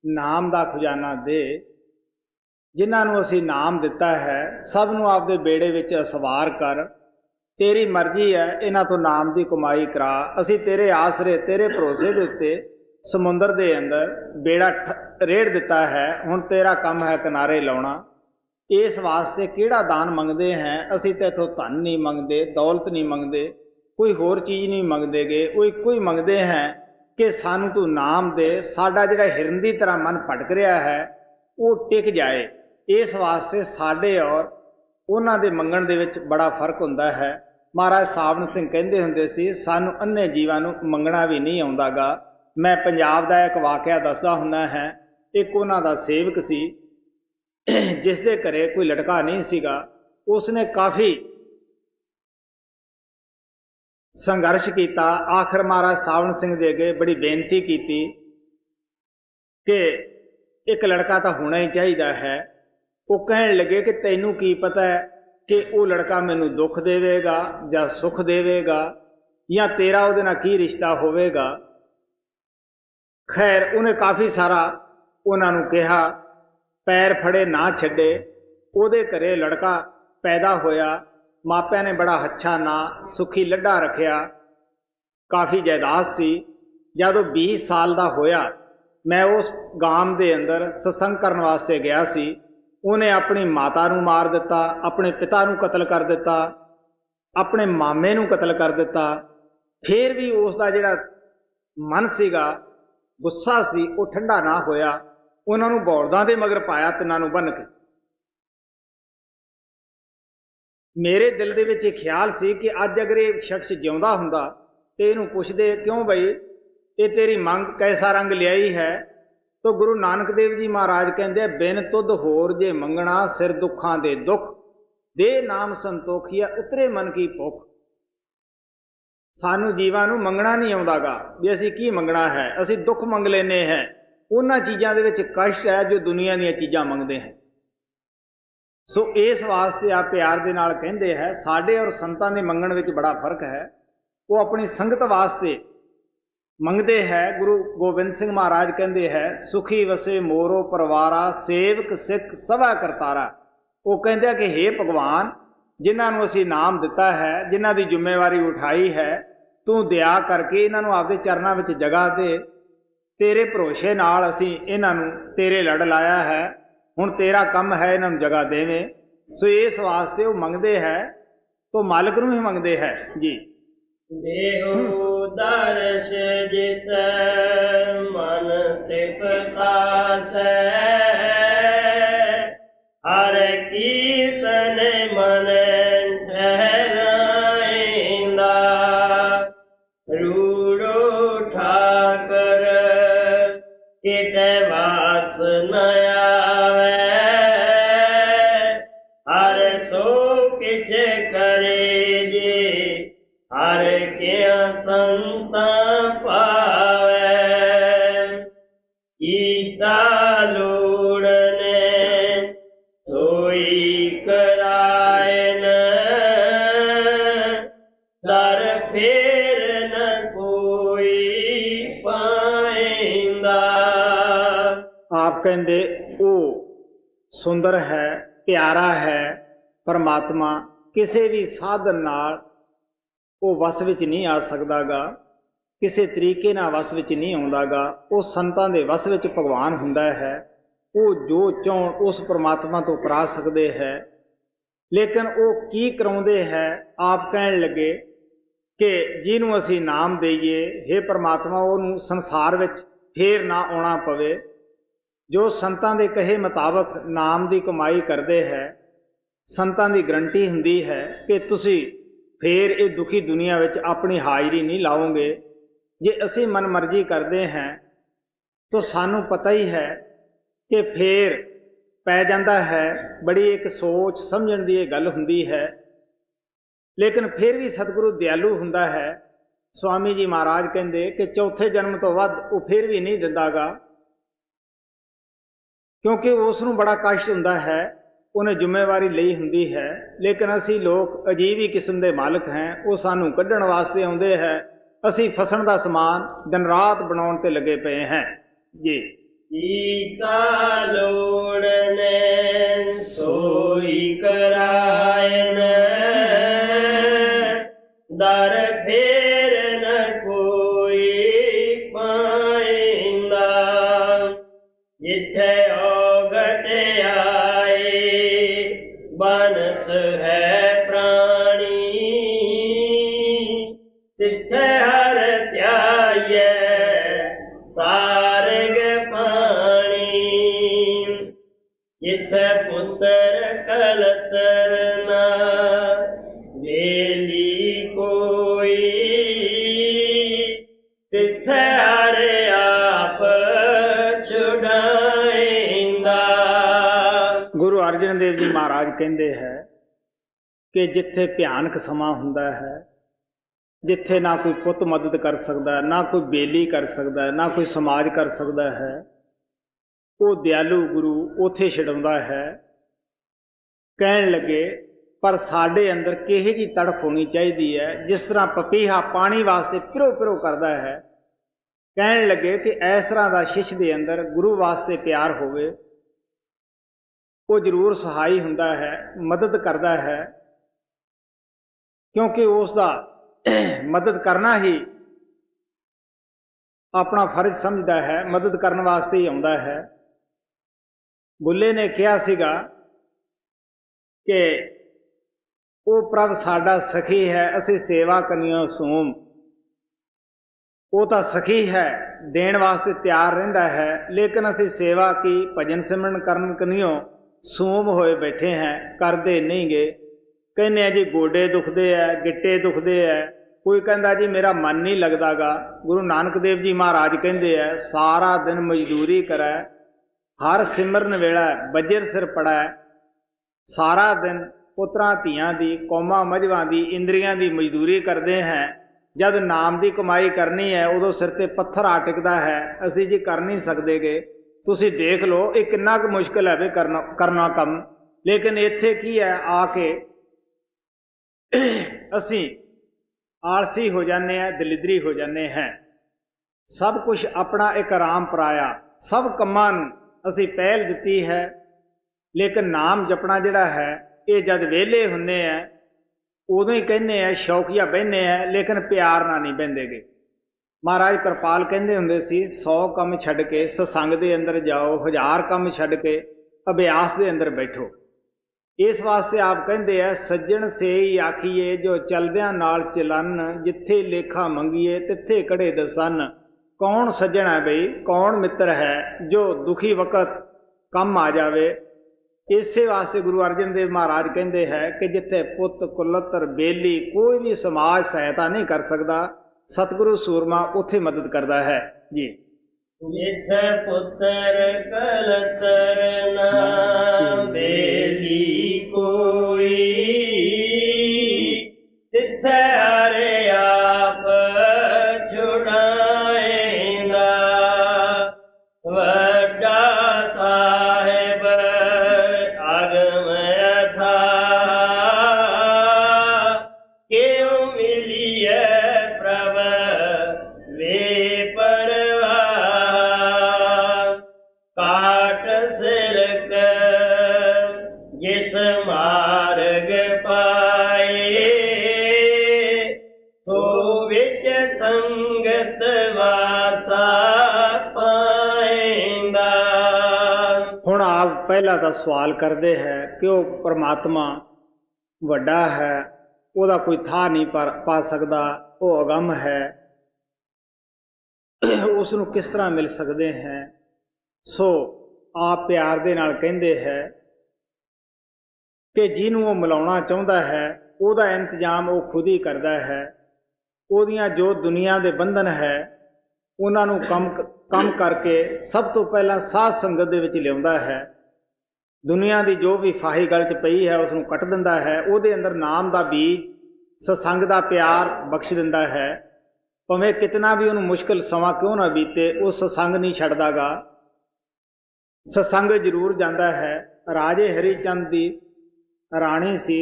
ਨਾਮ ਦਾ ਖਜ਼ਾਨਾ ਦੇ। ਜਿਨ੍ਹਾਂ ਨੂੰ ਅਸੀਂ ਨਾਮ ਦਿੱਤਾ ਹੈ ਸਭ ਨੂੰ ਆਪਦੇ ਬੇੜੇ ਵਿੱਚ ਅਸਵਾਰ ਕਰ। ਤੇਰੀ ਮਰਜ਼ੀ ਹੈ, ਇਹਨਾਂ ਤੋਂ ਨਾਮ ਦੀ ਕਮਾਈ ਕਰਾ। ਅਸੀਂ ਤੇਰੇ ਆਸਰੇ, ਤੇਰੇ ਭਰੋਸੇ ਦੇ ਉੱਤੇ ਸਮੁੰਦਰ ਦੇ ਅੰਦਰ ਬੇੜਾ ਰੇੜ ਦਿੱਤਾ ਹੈ। ਹੁਣ ਤੇਰਾ ਕੰਮ ਹੈ ਕਿਨਾਰੇ ਲਾਉਣਾ। ਇਸ ਵਾਸਤੇ ਕਿਹੜਾ ਦਾਨ ਮੰਗਦੇ हैं? ਅਸੀਂ ਤੇ ਇਥੋਂ ਧਨ ਨਹੀਂ ਮੰਗਦੇ, ਦੌਲਤ ਨਹੀਂ ਮੰਗਦੇ, ਕੋਈ ਹੋਰ ਚੀਜ਼ ਨਹੀਂ ਮੰਗਦੇਗੇ। ਉਹ ਇੱਕੋ ਹੀ ਮੰਗਦੇ हैं ਕਿ ਸਾਨੂੰ ਤੂੰ ਨਾਮ ਦੇ। ਸਾਡਾ ਜਿਹੜਾ ਹਿਰਨ ਦੀ ਤਰ੍ਹਾਂ ਮਨ ਭਟਕ ਰਿਹਾ ਹੈ ਉਹ ਟਿਕ ਜਾਏ। ਇਸ ਵਾਸਤੇ ਸਾਡੇ ਔਰ ਉਹਨਾਂ ਦੇ ਮੰਗਣ ਦੇ ਵਿੱਚ ਬੜਾ ਫਰਕ ਹੁੰਦਾ ਹੈ। ਮਹਾਰਾਜ ਸਾਵਣ ਸਿੰਘ ਕਹਿੰਦੇ ਹੁੰਦੇ ਸੀ ਸਾਨੂੰ ਅੰਨੇ ਜੀਵਾਂ ਨੂੰ ਮੰਗਣਾ ਵੀ ਨਹੀਂ ਆਉਂਦਾਗਾ। ਮੈਂ ਪੰਜਾਬ ਦਾ ਇੱਕ ਵਾਕਿਆ ਦੱਸਦਾ ਹੁੰਦਾ ਹੈ। ਇੱਕ ਉਹਨਾਂ ਦਾ ਸੇਵਕ ਸੀ ਜਿਸ ਦੇ ਘਰੇ ਕੋਈ ਲੜਕਾ ਨਹੀਂ ਸੀਗਾ। ਉਸਨੇ ਕਾਫੀ ਸੰਘਰਸ਼ ਕੀਤਾ। ਆਖਰ ਮਹਾਰਾਜ ਸਾਵਣ ਸਿੰਘ ਦੇ ਅੱਗੇ ਬੜੀ ਬੇਨਤੀ ਕੀਤੀ ਕਿ ਇੱਕ ਲੜਕਾ ਤਾਂ ਹੋਣਾ ਹੀ ਚਾਹੀਦਾ ਹੈ। ਉਹ ਕਹਿਣ ਲੱਗੇ ਕਿ ਤੈਨੂੰ ਕੀ ਪਤਾ ਹੈ ਕਿ ਉਹ ਲੜਕਾ ਮੈਨੂੰ ਦੁੱਖ ਦੇਵੇਗਾ ਜਾਂ ਸੁੱਖ ਦੇਵੇਗਾ ਜਾਂ ਤੇਰਾ ਉਹਦੇ ਨਾਲ ਕੀ ਰਿਸ਼ਤਾ ਹੋਵੇਗਾ। ਖੈਰ ਉਹਨੇ ਕਾਫੀ ਸਾਰਾ ਉਹਨਾਂ ਨੂੰ ਕਿਹਾ, ਪੈਰ ਫੜੇ ਨਾ ਛੱਡੇ। ਉਹਦੇ ਘਰੇ ਲੜਕਾ ਪੈਦਾ ਹੋਇਆ। ਮਾਪਿਆਂ ਨੇ ਬੜਾ ਅੱਛਾ ਨਾਂ ਸੁਖੀ ਲੱਡਾ ਰੱਖਿਆ। ਕਾਫੀ ਜਾਇਦਾਦ ਸੀ। ਜਦੋਂ 20 ਸਾਲ ਦਾ ਹੋਇਆ ਮੈਂ ਉਸ ਗਾਮ ਦੇ ਅੰਦਰ ਸਤਸੰਗ ਕਰਨ ਵਾਸਤੇ ਗਿਆ ਸੀ। ਉਹਨੇ ਆਪਣੀ ਮਾਤਾ ਨੂੰ ਮਾਰ ਦਿੱਤਾ, ਆਪਣੇ ਪਿਤਾ ਨੂੰ ਕਤਲ ਕਰ ਦਿੱਤਾ, ਆਪਣੇ ਮਾਮੇ ਨੂੰ ਕਤਲ ਕਰ ਦਿੱਤਾ। ਫਿਰ ਵੀ ਉਸ ਦਾ ਜਿਹੜਾ ਮਨ ਸੀਗਾ, ਗੁੱਸਾ ਸੀ, ਉਹ ਠੰਡਾ ਨਾ ਹੋਇਆ। ਉਹਨਾਂ ਨੂੰ ਬੌਲਦਾਂ ਦੇ ਮਗਰ ਪਾਇਆ, ਤਿੰਨਾਂ ਨੂੰ ਬੰਨ੍ਹ ਕੇ। ਮੇਰੇ ਦਿਲ ਦੇ ਵਿੱਚ ਇਹ ਖਿਆਲ ਸੀ ਕਿ ਅੱਜ ਅਗਰ ਇਹ ਸ਼ਖਸ ਜਿਉਂਦਾ ਹੁੰਦਾ ਤੇ ਇਹਨੂੰ ਪੁੱਛਦੇ ਕਿਉਂ ਬਈ ਇਹ ਤੇਰੀ ਮੰਗ ਕੈਸਾ ਰੰਗ ਲਿਆਈ ਹੈ। ਤੋ ਗੁਰੂ ਨਾਨਕ ਦੇਵ ਜੀ ਮਹਾਰਾਜ ਕਹਿੰਦੇ ਬਿਨ ਤੁਧ ਹੋਰ ਜੇ ਮੰਗਣਾ ਸਿਰ ਦੁੱਖਾਂ ਦੇ ਦੁੱਖ ਦੇ ਨਾਮ ਸੰਤੋਖੀਆ ਉਤਰੇ ਮਨ ਕੀ ਭੁੱਖ। ਸਾਨੂੰ ਜੀਵਾਂ ਨੂੰ ਮੰਗਣਾ ਨਹੀਂ ਆਉਂਦਾਗਾ ਵੀ ਅਸੀਂ ਕੀ ਮੰਗਣਾ ਹੈ। ਅਸੀਂ ਦੁੱਖ ਮੰਗ ਲੈਂਦੇ ਹਾਂ। ਉਹਨਾਂ ਚੀਜ਼ਾਂ ਦੇ ਵਿੱਚ ਕਸ਼ਟ ਹੈ ਜੋ ਦੁਨੀਆ ਦੀਆਂ ਚੀਜ਼ਾਂ ਮੰਗਦੇ ਹੈ। ਸੋ ਇਸ ਵਾਸਤੇ ਆ ਪਿਆਰ ਦੇ ਨਾਲ ਕਹਿੰਦੇ ਹੈ ਸਾਡੇ ਔਰ ਸੰਤਾਂ ਦੇ ਮੰਗਣ ਵਿੱਚ ਬੜਾ ਫਰਕ ਹੈ। ਉਹ ਆਪਣੀ ਸੰਗਤ ਵਾਸਤੇ ਮੰਗਦੇ ਹੈ। ਗੁਰੂ ਗੋਬਿੰਦ ਸਿੰਘ ਮਹਾਰਾਜ ਕਹਿੰਦੇ ਹੈ ਸੁਖੀ ਵਸੇ ਮੋਰੋ ਪਰਿਵਾਰਾ ਸੇਵਕ ਸਿੱਖ ਸਭਾ ਕਰਤਾਰਾ। ਉਹ ਕਹਿੰਦੇ ਕਿ ਹੇ ਭਗਵਾਨ ਜਿਨ੍ਹਾਂ ਨੂੰ ਅਸੀਂ ਨਾਮ ਦਿੱਤਾ ਹੈ, ਜਿਨ੍ਹਾਂ ਦੀ ਜ਼ਿੰਮੇਵਾਰੀ ਉਠਾਈ ਹੈ, ਤੂੰ ਦਇਆ ਕਰਕੇ ਇਹਨਾਂ ਨੂੰ ਆਪਦੇ ਚਰਨਾਂ ਵਿੱਚ ਜਗ੍ਹਾ ਦੇ। ਤੇਰੇ ਭਰੋਸੇ ਨਾਲ ਅਸੀਂ ਇਹਨਾਂ ਨੂੰ ਤੇਰੇ ਲੜ ਲਾਇਆ ਹੈ। ਹੁਣ ਤੇਰਾ ਕੰਮ ਹੈ ਇਹਨਾਂ ਨੂੰ ਜਗ੍ਹਾ ਦੇਵੇਂ। ਸੋ ਇਸ ਵਾਸਤੇ ਉਹ ਮੰਗਦੇ ਹੈ ਤੋ ਮਾਲਕ ਨੂੰ ਹੀ ਮੰਗਦੇ ਹੈ ਜੀ। ਦੇਹੁ ਦਰਸ ਜਿਤ ਮਨ ਤ੍ਰਿਪਤਾਸੈ ਹਰ ਕੀਰਤਨ ਮਨ ਠਹਿਰਾਇਂਦਾ। ਰੂੜੋ ਠਾਕਰ ਕਿਤੇ ਵਾਸ ਨ ਆਵੈ ਹਰ ਸੋ ਕਿਛ ਕਰੇ ਜੀ ਹਰ ਕਿਆ ਸੰਤਾਂ ਪਾਵੈ। ਕੀਤਾ ਲੋੜਨੇ ਸੋਈ ਕਰਾਇਨ ਦਰ ਫੇਰ ਨ ਕੋਈ ਪਾਇੰਦਾ। ਆਪ ਕਹਿੰਦੇ ਉਹ ਸੁੰਦਰ ਹੈ, ਪਿਆਰਾ ਹੈ ਪਰਮਾਤਮਾ। ਕਿਸੇ ਵੀ ਸਾਧਨ ਨਾਲ ਉਹ ਵਸ ਵਿੱਚ ਨਹੀਂ ਆ ਸਕਦਾਗਾ, ਕਿਸੇ ਤਰੀਕੇ ਨਾਲ ਵਸ ਵਿੱਚ ਨਹੀਂ ਆਉਂਦਾਗਾ। ਉਹ ਸੰਤਾਂ ਦੇ ਵਸ ਵਿੱਚ ਭਗਵਾਨ ਹੁੰਦਾ ਹੈ। ਉਹ ਜੋ ਚਾਹੁਣ ਉਸ ਪਰਮਾਤਮਾ ਤੋਂ ਕਰਾ ਸਕਦੇ ਹੈ। ਲੇਕਿਨ ਉਹ ਕੀ ਕਰਾਉਂਦੇ ਹੈ? ਆਪ ਕਹਿਣ ਲੱਗੇ ਕਿ ਜਿਹਨੂੰ ਅਸੀਂ ਨਾਮ ਦੇਈਏ, हे परमात्मा ਉਹਨੂੰ ਸੰਸਾਰ ਵਿੱਚ ਫੇਰ ਨਾ ਆਉਣਾ ਪਵੇ। ਜੋ ਸੰਤਾਂ ਦੇ ਕਹੇ ਮੁਤਾਬਕ ਨਾਮ ਦੀ ਕਮਾਈ ਕਰਦੇ ਹੈ, ਸੰਤਾਂ ਦੀ ਗਰੰਟੀ ਹੁੰਦੀ ਹੈ ਕਿ ਤੁਸੀਂ ਫੇਰ ਇਹ ਦੁਖੀ ਦੁਨੀਆ ਵਿੱਚ ਆਪਣੀ ਹਾਜ਼ਰੀ ਨਹੀਂ ਲਾਓਗੇ। ਜੇ ਅਸੀਂ ਮਨਮਰਜ਼ੀ ਕਰਦੇ ਹਾਂ ਤਾਂ ਸਾਨੂੰ ਪਤਾ ਹੀ ਹੈ ਕਿ ਫੇਰ ਪੈ ਜਾਂਦਾ ਹੈ। ਬੜੀ ਇੱਕ ਸੋਚ ਸਮਝਣ ਦੀ ਇਹ ਗੱਲ ਹੁੰਦੀ ਹੈ, ਲੇਕਿਨ ਫਿਰ ਵੀ ਸਤਿਗੁਰੂ ਦਿਆਲੂ ਹੁੰਦਾ ਹੈ। स्वामी जी महाराज कहते कि चौथे जन्म तो वध वो फिर भी नहीं दिंदागा, क्योंकि उसनूं बड़ा कष्ट हुंदा है, उन्हें जिम्मेवारी लई हुंदी है। लेकिन असी लोग अजीब ही किस्म के मालिक हैं, वो सानू कढ़ण वास्ते आउंदे है। असी फसन का समान दिन रात बनाउण ते लगे पे हैं जी। लोड़ने सोई करायन दर फेर न कोई पाइंदा, जिथे औगट आए बनस है प्राणी, तिथे हर त्याय सारग पानी, जिथे पुत्र कलतर ना वेली कोई, तिथे हर आप छुड़ाइंदा। गुरु अर्जन देव जी महाराज कहते हैं कि जिथे भयानक समा हुंदा है, जिथे ना कोई पुत मदद कर सकता है, ना कोई बेली कर सकता है, ना कोई समाज कर सकता है, वो दयालु गुरु उथे छड़ाउंदा है। कहन लगे पर साडे अंदर किहे जी तड़फ होनी चाहिए है, जिस तरह पपीहा पानी वास्ते पिरो पिरो करता है। कहन लगे कि इस तरह का शिष्य के अंदर गुरु वास्ते प्यार होवे, वो जरूर सहाई हुंदा है, मदद करता है, क्योंकि उसका मदद करना ही अपना फर्ज समझदा है, मदद करने वास्ते ही आउंदा है। बुल्ले ने कहा सीगा कि वो प्रभ साडा सखी है, असी सेवा कनियो सूम। वो तो सखी है, देण वास्ते तैयार रहिंदा है, लेकिन असी सेवा की भजन सिमरन करन कनियो सूम होए बैठे हैं, करदे नहीं गे। कहने जी गोडे दुखदे है, गिट्टे दुखदे है, कोई कहता जी मेरा मन नहीं लगता गा। गुरु नानक देव जी महाराज कहते हैं सारा दिन मजदूरी करे, हर सिमरन वेला बजर सिर पड़ा, सारा दिन पुत्रां धीआं दी कौमां मजहां दी इंद्रियां दी मजदूरी करते हैं। जब नाम की कमाई करनी है उदों सिर ते पत्थर आ टिकदा है, असी जी कर नहीं सकते गे। तुसी देख लो ये कितना क मुश्किल है वे करना कम। लेकिन इत्थे की है आके असी आलसी हो जाने हैं, दलिदरी हो जाने हैं। सब कुछ अपना एक आराम पराया, सब कम्मां नूं असी पहल दिती है, लेकिन नाम जपना जिहड़ा है ये जद वेले हुंदे हैं उदों ही कहने हैं शौकिया बहने हैं, लेकिन प्यार ना नहीं बहंदे गे। महाराज कृपाल कहंदे हुंदे सी 100 कम छड्ड के सत्संग दे अंदर जाओ, 1000 कम छड्ड के अभ्यास दे अंदर बैठो। इस वास्ते आप कहते हैं सज्जन से ही आखिए जो चलद्यां नाल चलन, जिथे लेखा मंगीए तिथे कड़े दसन। कौन सज्जन है बई, कौन मित्र है जो दुखी वक्त कम आ जावे। इसे वास्ते गुरु अर्जन देव महाराज कहते हैं कि जिथे पुत कुलत्र बेली कोई भी समाज सहायता नहीं कर सकता, सतगुरु सूरमा उथे मदद करता है जी। जिथे पुत्र कलतर ना बेली कोई, तिथे हरे आप छुड़ाएगा। वड्डा साहेब आगम अथाह, क्यों मिलिए प्रभ वे परवाह। काट सिर जिस मार्ग पाए, तो विच संगत वासा पाएंदा। हुण आप पहला तो सवाल करते हैं कि वो परमात्मा वड्डा है, ਉਹਦਾ कोई था नहीं पा सकता, ਉਹ ਅਗੰਮ ਹੈ, ਉਸ ਨੂੰ ਕਿਸ ਤਰ੍ਹਾਂ ਮਿਲ ਸਕਦੇ ਹੈ। ਸੋ ਆਪ ਪਿਆਰ ਦੇ ਨਾਲ ਕਹਿੰਦੇ ਹੈ ਕਿ ਜਿਹਨੂੰ ਉਹ ਮਿਲਾਉਣਾ ਚਾਹੁੰਦਾ ਹੈ ਉਹਦਾ ਇੰਤਜ਼ਾਮ ਉਹ ਖੁਦ ਹੀ ਕਰਦਾ ਹੈ। ਉਹਦੀਆਂ ਜੋ ਦੁਨੀਆ ਦੇ ਬੰਧਨ ਹੈ ਉਹਨਾਂ ਨੂੰ ਕੰਮ ਕਰਕੇ ਸਭ ਤੋਂ ਪਹਿਲਾਂ ਸਾਧ ਸੰਗਤ ਦੇ ਵਿੱਚ ਲਿਆਉਂਦਾ ਹੈ। ਦੁਨੀਆ ਦੀ ਜੋ ਵੀ ਫਾਹੀ ਗਲ 'ਚ ਪਈ ਹੈ ਉਸ ਨੂੰ ਕੱਟ ਦਿੰਦਾ ਹੈ। ਉਹਦੇ ਅੰਦਰ ਨਾਮ ਦਾ ਬੀਜ, ਸਤਸੰਗ ਦਾ ਪਿਆਰ ਬਖਸ਼ ਦਿੰਦਾ ਹੈ। ਭਾਵੇਂ ਕਿਤਨਾ ਵੀ ਉਹਨੂੰ ਮੁਸ਼ਕਿਲ ਸਮਾਂ ਕਿਉਂ ਨਾ ਬੀਤੇ, ਉਹ ਸਤਸੰਗ ਨਹੀਂ ਛੱਡਦਾਗਾ, ਸਤਸੰਗ ਜ਼ਰੂਰ ਜਾਂਦਾ ਹੈ। ਰਾਜੇ ਹਰੀ ਚੰਦ ਦੀ ਰਾਣੀ ਸੀ,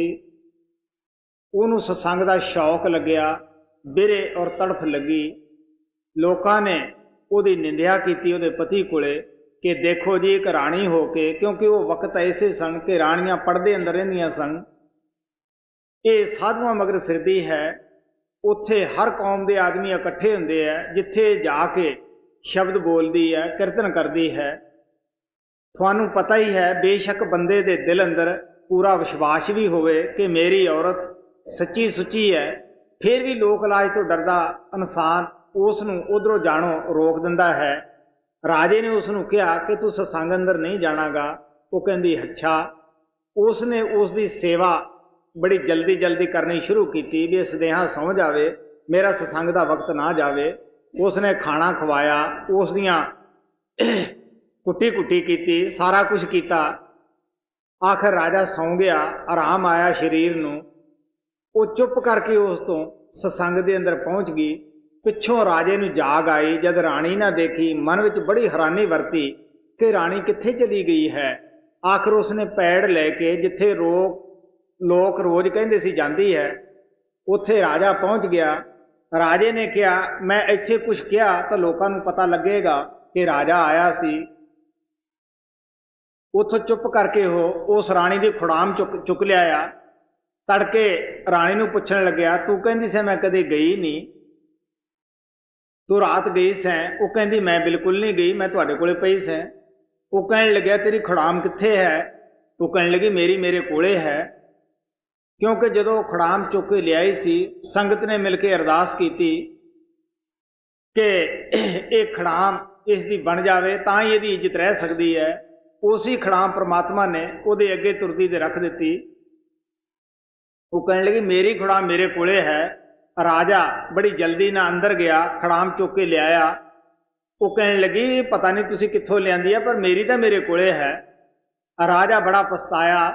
ਉਹਨੂੰ ਸਤਸੰਗ ਦਾ ਸ਼ੌਕ ਲੱਗਿਆ, ਬਿਰੇ ਔਰ ਤੜਫ ਲੱਗੀ। ਲੋਕਾਂ ਨੇ ਉਹਦੀ ਨਿੰਦਿਆ ਕੀਤੀ ਉਹਦੇ ਪਤੀ ਕੋਲੇ ਕਿ ਦੇਖੋ ਜੀ, ਇੱਕ ਰਾਣੀ ਹੋ ਕੇ, ਕਿਉਂਕਿ ਉਹ ਵਕਤ ਐਸੇ ਸਨ ਕਿ ਰਾਣੀਆਂ ਪਰਦੇ ਅੰਦਰ ਰਹਿੰਦੀਆਂ ਸਨ, ਇਹ ਸਾਧੂਆਂ ਮਗਰ ਫਿਰਦੀ ਹੈ। ਉੱਥੇ ਹਰ ਕੌਮ ਦੇ ਆਦਮੀ ਇਕੱਠੇ ਹੁੰਦੇ ਹੈ, ਜਿੱਥੇ ਜਾ ਕੇ ਸ਼ਬਦ ਬੋਲਦੀ ਹੈ, ਕੀਰਤਨ ਕਰਦੀ ਹੈ। ਤੁਹਾਨੂੰ ਪਤਾ ਹੀ ਹੈ, ਬੇਸ਼ੱਕ ਬੰਦੇ ਦੇ ਦਿਲ ਅੰਦਰ ਪੂਰਾ ਵਿਸ਼ਵਾਸ ਵੀ ਹੋਵੇ ਕਿ ਮੇਰੀ ਔਰਤ ਸੱਚੀ ਸੁੱਚੀ ਹੈ, ਫਿਰ ਵੀ ਲੋਕ ਲਾਜ ਤੋਂ ਡਰਦਾ ਇਨਸਾਨ ਉਸ ਨੂੰ ਉਧਰੋਂ ਜਾਣੋਂ ਰੋਕ ਦਿੰਦਾ ਹੈ। ਰਾਜੇ ਨੇ ਉਸ ਨੂੰ ਕਿਹਾ ਕਿ ਤੂੰ ਸਤਸੰਗ ਅੰਦਰ ਨਹੀਂ ਜਾਣਾਗਾ। ਉਹ ਕਹਿੰਦੀ ਅੱਛਾ। ਉਸ ਨੇ ਉਸ ਦੀ ਸੇਵਾ ਬੜੀ ਜਲਦੀ ਕਰਨੀ ਸ਼ੁਰੂ ਕੀਤੀ ਵੀ ਇਸ ਦੇਹਾਂ ਸੌਂ ਜਾਵੇ, ਮੇਰਾ ਸਤਸੰਗ ਦਾ ਵਕਤ ਨਾ ਜਾਵੇ। ਉਸ ਨੇ ਖਾਣਾ ਖਵਾਇਆ, ਉਸ ਦੀਆਂ ਕੁੱਟੀ ਕੀਤੀ, ਸਾਰਾ ਕੁਝ ਕੀਤਾ। ਆਖਰ ਰਾਜਾ ਸੌਂ ਗਿਆ, ਆਰਾਮ ਆਇਆ ਸਰੀਰ ਨੂੰ। ਉਹ ਚੁੱਪ ਕਰਕੇ ਉਸ ਤੋਂ ਸਤਸੰਗ ਦੇ ਅੰਦਰ ਪਹੁੰਚ ਗਈ। ਪਿੱਛੋਂ ਰਾਜੇ ਨੂੰ ਜਾਗ ਆਈ, ਜਦ ਰਾਣੀ ਨਾ ਦੇਖੀ ਮਨ ਵਿੱਚ ਬੜੀ ਹੈਰਾਨੀ ਵਰਤੀ ਕਿ ਰਾਣੀ ਕਿੱਥੇ ਚਲੀ ਗਈ ਹੈ। ਆਖਰ ਉਸਨੇ ਪੈੜ ਲੈ ਕੇ ਜਿੱਥੇ ਲੋਕ ਰੋਜ਼ ਕਹਿੰਦੇ ਸੀ ਜਾਂਦੀ ਹੈ, ਉੱਥੇ ਰਾਜਾ ਪਹੁੰਚ ਗਿਆ। ਰਾਜੇ ਨੇ ਕਿਹਾ ਮੈਂ ਇੱਥੇ ਕੁਝ ਕਿਹਾ ਤਾਂ ਲੋਕਾਂ ਨੂੰ ਪਤਾ ਲੱਗੇਗਾ ਕਿ ਰਾਜਾ ਆਇਆ ਸੀ। ਉੱਥੋਂ ਚੁੱਪ ਕਰਕੇ ਉਸ ਰਾਣੀ ਦੀ ਖੁੜਾਮ ਚੁੱਕ ਲਿਆਇਆ। ਤੜਕੇ ਰਾਣੀ ਨੂੰ ਪੁੱਛਣ ਲੱਗਿਆ, ਤੂੰ ਕਹਿੰਦੀ ਸੀ ਮੈਂ ਕਦੇ ਗਈ ਨਹੀਂ, ਤੂੰ ਰਾਤ ਗਈ ਸੈਂ? ਉਹ ਕਹਿੰਦੀ ਮੈਂ ਬਿਲਕੁਲ ਨਹੀਂ ਗਈ, ਮੈਂ ਤੁਹਾਡੇ ਕੋਲੇ ਪਈ ਸੈਂ। ਉਹ ਕਹਿਣ ਲੱਗਿਆ ਤੇਰੀ ਖੁੜਾਮ ਕਿੱਥੇ ਹੈ? ਉਹ ਕਹਿਣ ਲੱਗੀ ਮੇਰੇ ਕੋਲੇ ਹੈ। ਕਿਉਂਕਿ ਜਦੋਂ ਖੁੜਾਮ ਚੁੱਕ ਕੇ ਲਿਆਈ ਸੀ, ਸੰਗਤ ਨੇ ਮਿਲ ਕੇ ਅਰਦਾਸ ਕੀਤੀ ਕਿ ਇਹ ਖੁੜਾਮ ਇਸ ਦੀ ਬਣ ਜਾਵੇ ਤਾਂ ਹੀ ਇਹਦੀ ਇੱਜ਼ਤ ਰਹਿ ਸਕਦੀ ਹੈ। ਉਸੇ ਖੁੜਾਮ ਪ੍ਰਮਾਤਮਾ ਨੇ ਉਹਦੇ ਅੱਗੇ ਤੁਰਦੀ ਤੇ ਰੱਖ ਦਿੱਤੀ। ਉਹ ਕਹਿਣ ਲੱਗੀ ਮੇਰੀ ਖੁੜਾਮ ਮੇਰੇ ਕੋਲੇ ਹੈ। ਰਾਜਾ ਬੜੀ ਜਲਦੀ ਨਾਲ ਅੰਦਰ ਗਿਆ, ਖੁੜਾਮ ਚੁੱਕ ਕੇ ਲਿਆਇਆ। ਉਹ ਕਹਿਣ ਲੱਗੀ ਪਤਾ ਨਹੀਂ ਤੁਸੀਂ ਕਿੱਥੋਂ ਲਿਆਂਦੀ ਹੈ, ਪਰ ਮੇਰੀ ਤਾਂ ਮੇਰੇ ਕੋਲੇ ਹੈ। ਰਾਜਾ ਬੜਾ ਪਛਤਾਇਆ,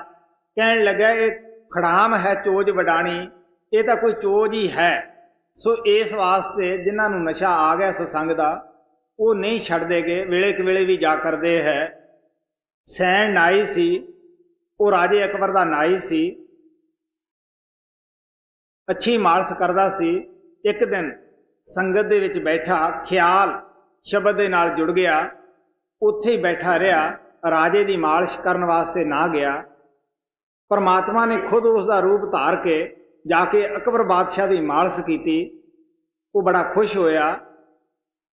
ਕਹਿਣ ਲੱਗਾ ਇਹ ਖੁੜਾਮ ਹੈ ਚੋਜ ਵਡਾਣੀ, ਇਹ ਤਾਂ ਕੋਈ ਚੋਜ ਹੀ ਹੈ। ਸੋ ਇਸ ਵਾਸਤੇ ਜਿਨ੍ਹਾਂ ਨੂੰ ਨਸ਼ਾ ਆ ਗਿਆ ਸਤਸੰਗ ਦਾ, ਉਹ ਨਹੀਂ ਛੱਡਦੇਗੇ, ਵੇਲੇ ਕੁ ਵੀ ਜਾ ਕਰਦੇ ਹੈ। ਸੈਣ ਨਾਈ ਸੀ, ਉਹ ਰਾਜੇ ਅਕਬਰ ਦਾ ਨਾਈ ਸੀ, ਅੱਛੀ ਮਾਲਸ਼ ਕਰਦਾ ਸੀ। ਇੱਕ ਦਿਨ ਸੰਗਤ ਦੇ ਵਿੱਚ ਬੈਠਾ, ਖਿਆਲ ਸ਼ਬਦ ਦੇ ਨਾਲ ਜੁੜ ਗਿਆ, ਉੱਥੇ ਹੀ ਬੈਠਾ ਰਿਹਾ। ਰਾਜੇ ਦੀ ਮਾਲਸ਼ ਕਰਨ ਵਾਸਤੇ ਨਾ ਗਿਆ। ਪਰਮਾਤਮਾ ਨੇ ਖੁਦ ਉਸ ਦਾ ਰੂਪ ਧਾਰ ਕੇ ਜਾ ਕੇ ਅਕਬਰ ਬਾਦਸ਼ਾਹ ਦੀ ਮਾਲਸ਼ ਕੀਤੀ। ਉਹ ਬੜਾ ਖੁਸ਼ ਹੋਇਆ।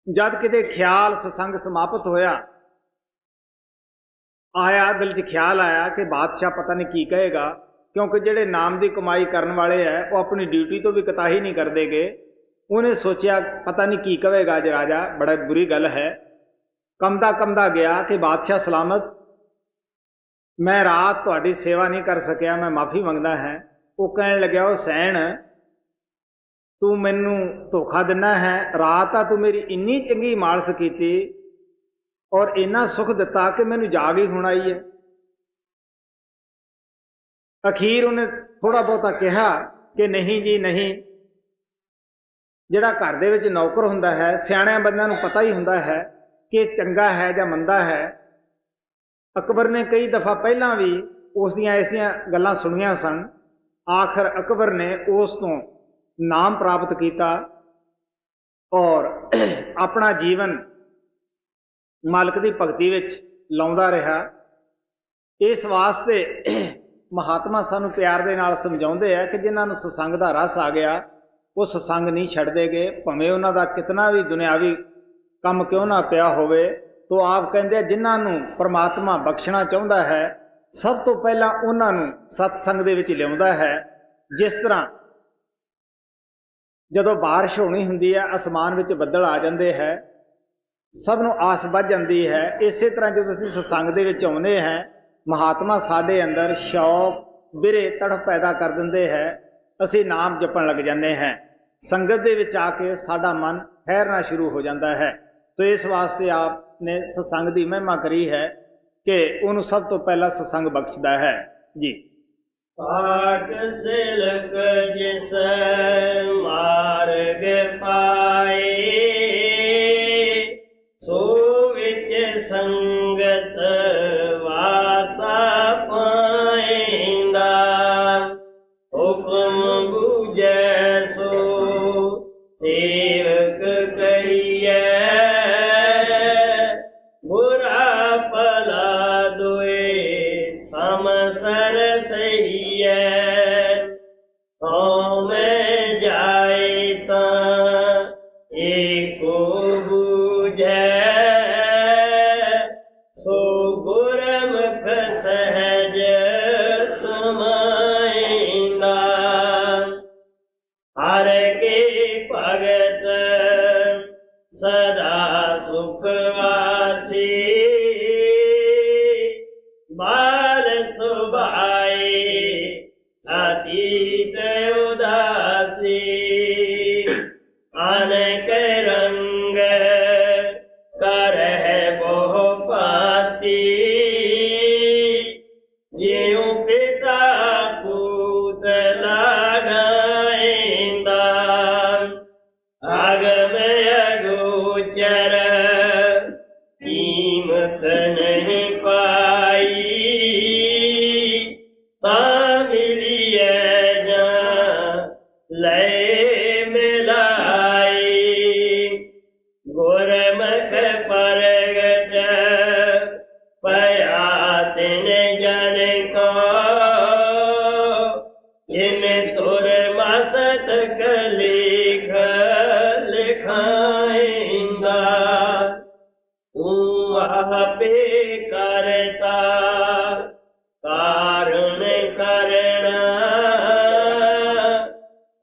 ਜਦ ਕਿਤੇ ਖਿਆਲ ਸਤਸੰਗ ਸਮਾਪਤ ਹੋਇਆ, ਆਇਆ ਦਿਲ 'ਚ ਖਿਆਲ ਆਇਆ ਕਿ ਬਾਦਸ਼ਾਹ ਪਤਾ ਨਹੀਂ ਕੀ ਕਹੇਗਾ, ਕਿਉਂਕਿ ਜਿਹੜੇ ਨਾਮ ਦੀ ਕਮਾਈ ਕਰਨ ਵਾਲੇ ਹੈ ਉਹ ਆਪਣੀ ਡਿਊਟੀ ਤੋਂ ਵੀ ਕੁਤਾਹੀ ਨਹੀਂ ਕਰਦੇਗੇ। ਉਹਨੇ ਸੋਚਿਆ ਪਤਾ ਨਹੀਂ ਕੀ ਕਹੇਗਾ ਅੱਜ ਰਾਜਾ, ਬੜਾ ਬੁਰੀ ਗੱਲ ਹੈ। ਕੰਮਦਾ ਗਿਆ ਕਿ ਬਾਦਸ਼ਾਹ ਸਲਾਮਤ, ਮੈਂ ਰਾਤ ਤੁਹਾਡੀ ਸੇਵਾ ਨਹੀਂ ਕਰ ਸਕਿਆ, ਮੈਂ ਮਾਫੀ ਮੰਗਦਾ ਹੈ। ਉਹ ਕਹਿਣ ਲੱਗਿਆ ਉਹ ਸੈਣ, ਤੂੰ ਮੈਨੂੰ ਧੋਖਾ ਦਿੰਦਾ ਹੈ। ਰਾਤ ਤਾਂ ਤੂੰ ਮੇਰੀ ਇੰਨੀ ਚੰਗੀ ਮਾਲਸ਼ ਕੀਤੀ ਔਰ ਇੰਨਾ ਸੁੱਖ ਦਿੱਤਾ ਕਿ ਮੈਨੂੰ ਜਾਗ ਹੀ ਹੁਣ ਆਈ ਹੈ। ਅਖੀਰ ਉਹਨੇ ਥੋੜਾ ਬਹੁਤਾ ਕਿਹਾ ਕਿ ਨਹੀਂ ਜੀ ਨਹੀਂ, ਜਿਹੜਾ ਘਰ ਦੇ ਵਿੱਚ ਨੌਕਰ ਹੁੰਦਾ ਹੈ, ਸਿਆਣਿਆਂ ਬੰਦਿਆਂ ਨੂੰ ਪਤਾ ਹੀ ਹੁੰਦਾ ਹੈ ਕਿ ਚੰਗਾ ਹੈ ਜਾਂ ਮੰਦਾ ਹੈ। ਅਕਬਰ ਨੇ ਕਈ ਦਫਾ ਪਹਿਲਾਂ ਵੀ ਉਸ ਦੀਆਂ ਐਸੀਆਂ ਗੱਲਾਂ ਸੁਣੀਆਂ ਸਨ। ਆਖਰ ਅਕਬਰ ਨੇ ਉਸ ਤੋਂ ਨਾਮ ਪ੍ਰਾਪਤ ਕੀਤਾ ਔਰ ਆਪਣਾ ਜੀਵਨ ਮਾਲਕ ਦੀ ਭਗਤੀ ਵਿੱਚ ਲਾਉਂਦਾ ਰਿਹਾ। ਇਸ ਵਾਸਤੇ ਮਹਾਤਮਾ ਸਾਨੂੰ ਪਿਆਰ ਦੇ ਨਾਲ ਸਮਝਾਉਂਦੇ ਆ ਕਿ ਜਿਨ੍ਹਾਂ ਨੂੰ ਸਤਸੰਗ ਦਾ ਰਸ ਆ ਗਿਆ ਉਹ ਸਤਸੰਗ ਨਹੀਂ ਛੱਡਦੇਗੇ, ਭਾਵੇਂ ਉਹਨਾਂ ਦਾ ਕਿਤਨਾ ਵੀ ਦੁਨਿਆਵੀ ਕੰਮ ਕਿਉਂ ਨਾ ਪਿਆ ਹੋਵੇ। ਤੋ ਆਪ ਕਹਿੰਦੇ ਆ ਜਿਨ੍ਹਾਂ ਨੂੰ ਪਰਮਾਤਮਾ ਬਖਸ਼ਣਾ ਚਾਹੁੰਦਾ ਹੈ, ਸਭ ਤੋਂ ਪਹਿਲਾਂ ਉਹਨਾਂ ਨੂੰ ਸਤਸੰਗ ਦੇ ਵਿੱਚ ਲਿਆਉਂਦਾ ਹੈ। ਜਿਸ ਤਰ੍ਹਾਂ ਜਦੋਂ ਬਾਰਿਸ਼ ਹੋਣੀ ਹੁੰਦੀ ਹੈ, ਅਸਮਾਨ ਵਿੱਚ ਬੱਦਲ ਆ ਜਾਂਦੇ ਹੈ, ਸਭ ਨੂੰ ਆਸ ਵੱਧ ਜਾਂਦੀ ਹੈ। ਇਸੇ ਤਰ੍ਹਾਂ ਜਦੋਂ ਅਸੀਂ ਸਤਸੰਗ ਦੇ ਵਿੱਚ ਆਉਂਦੇ ਹਾਂ, ਮਹਾਤਮਾ ਸਾਡੇ ਅੰਦਰ ਸ਼ੌਕ ਬਿਰੇ ਤੜਫ ਪੈਦਾ ਕਰ ਦਿੰਦੇ ਹੈ, ਅਸੀਂ ਨਾਮ ਜਪਣ ਲੱਗ ਜਾਂਦੇ ਹਾਂ। ਸੰਗਤ ਦੇ ਵਿੱਚ ਆ ਕੇ ਸਾਡਾ ਮਨ ਠਹਿਰਨਾ ਸ਼ੁਰੂ ਹੋ ਜਾਂਦਾ ਹੈ। ਤੋ ਇਸ ਵਾਸਤੇ ਆਪ ਨੇ ਸਤਸੰਗ ਦੀ ਮਹਿਮਾ ਕਰੀ ਹੈ ਕਿ ਉਹਨੂੰ ਸਭ ਤੋਂ ਪਹਿਲਾਂ ਸਤਸੰਗ ਬਖਸ਼ਦਾ ਹੈ ਜੀ। ਪਾਠ ਸਿਲਕ ਜਿਸ ਮਾਰਗ ਪਾਏ, ਸੋ ਵਿੱਚ ਸੰਗਤ ਵਾਸਾ ਪਾਇੰਦਾ। ਹੁਕਮ ਬੂਝੈ ਸੋ ਸੇਵਕ ਕਰੀਐ, ਬੁਰਾ ਭਲਾ ਦੋਏ ਸਮਸਰ ਸਹੀਐ। ਹਉਮੈ ਜਾਏ ਤਾਂ ਏਕੋ ਬੂਝੈ, ਸੋ ਗੁਰਮੁਖ ਸਹਿਜ ਸਮਾਇੰਦਾ। ਹਰ ਕੇ ਭਗਤ ਸਦਾ ਸੁਖ ਵਾਸੀ, ਬਾਲ ਸੁਭਾਏ ਅਤੀਤ ਉਦਾਸੀ। ਅਨੇਕ ਰੰਗ ਕਰਹਿ ਬਹੁ ਭਾਂਤੀ, ਜਿਉ ਪਿਤਾ ਪੂਤ ਲਾਡਾਇੰਦਾ। ਅਗਮ ਅਗੋਚਰ ਕੀਮਤ ਨਹੀਂ ਪਾਈ, ਤਾਂ ਮਿਲੀਐ ਜਾਂ ਲੈ ਮਿਲਾਈ। ਗੁਰਮੁਖ ਪ੍ਰਗਟ ਭਇਆ ਤਿਨ ਜਨ ਕੋ, ਜਿਨ ਤੁਰ ਮਸਤਕ ਲਿਖ ਲਿਖਾਇੰਦਾ। ਤੂੰ ਆਪੇ ਕਰਤਾ ਕਾਰਣ ਕਰਣਾ,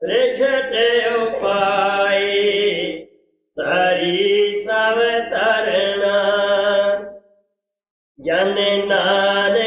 ਰਿਸ਼ਟ ਉਪਾਏ ਧਰੀ ਸਭ ਤਰਣਾ। ਜਨ ਨਾਨਕ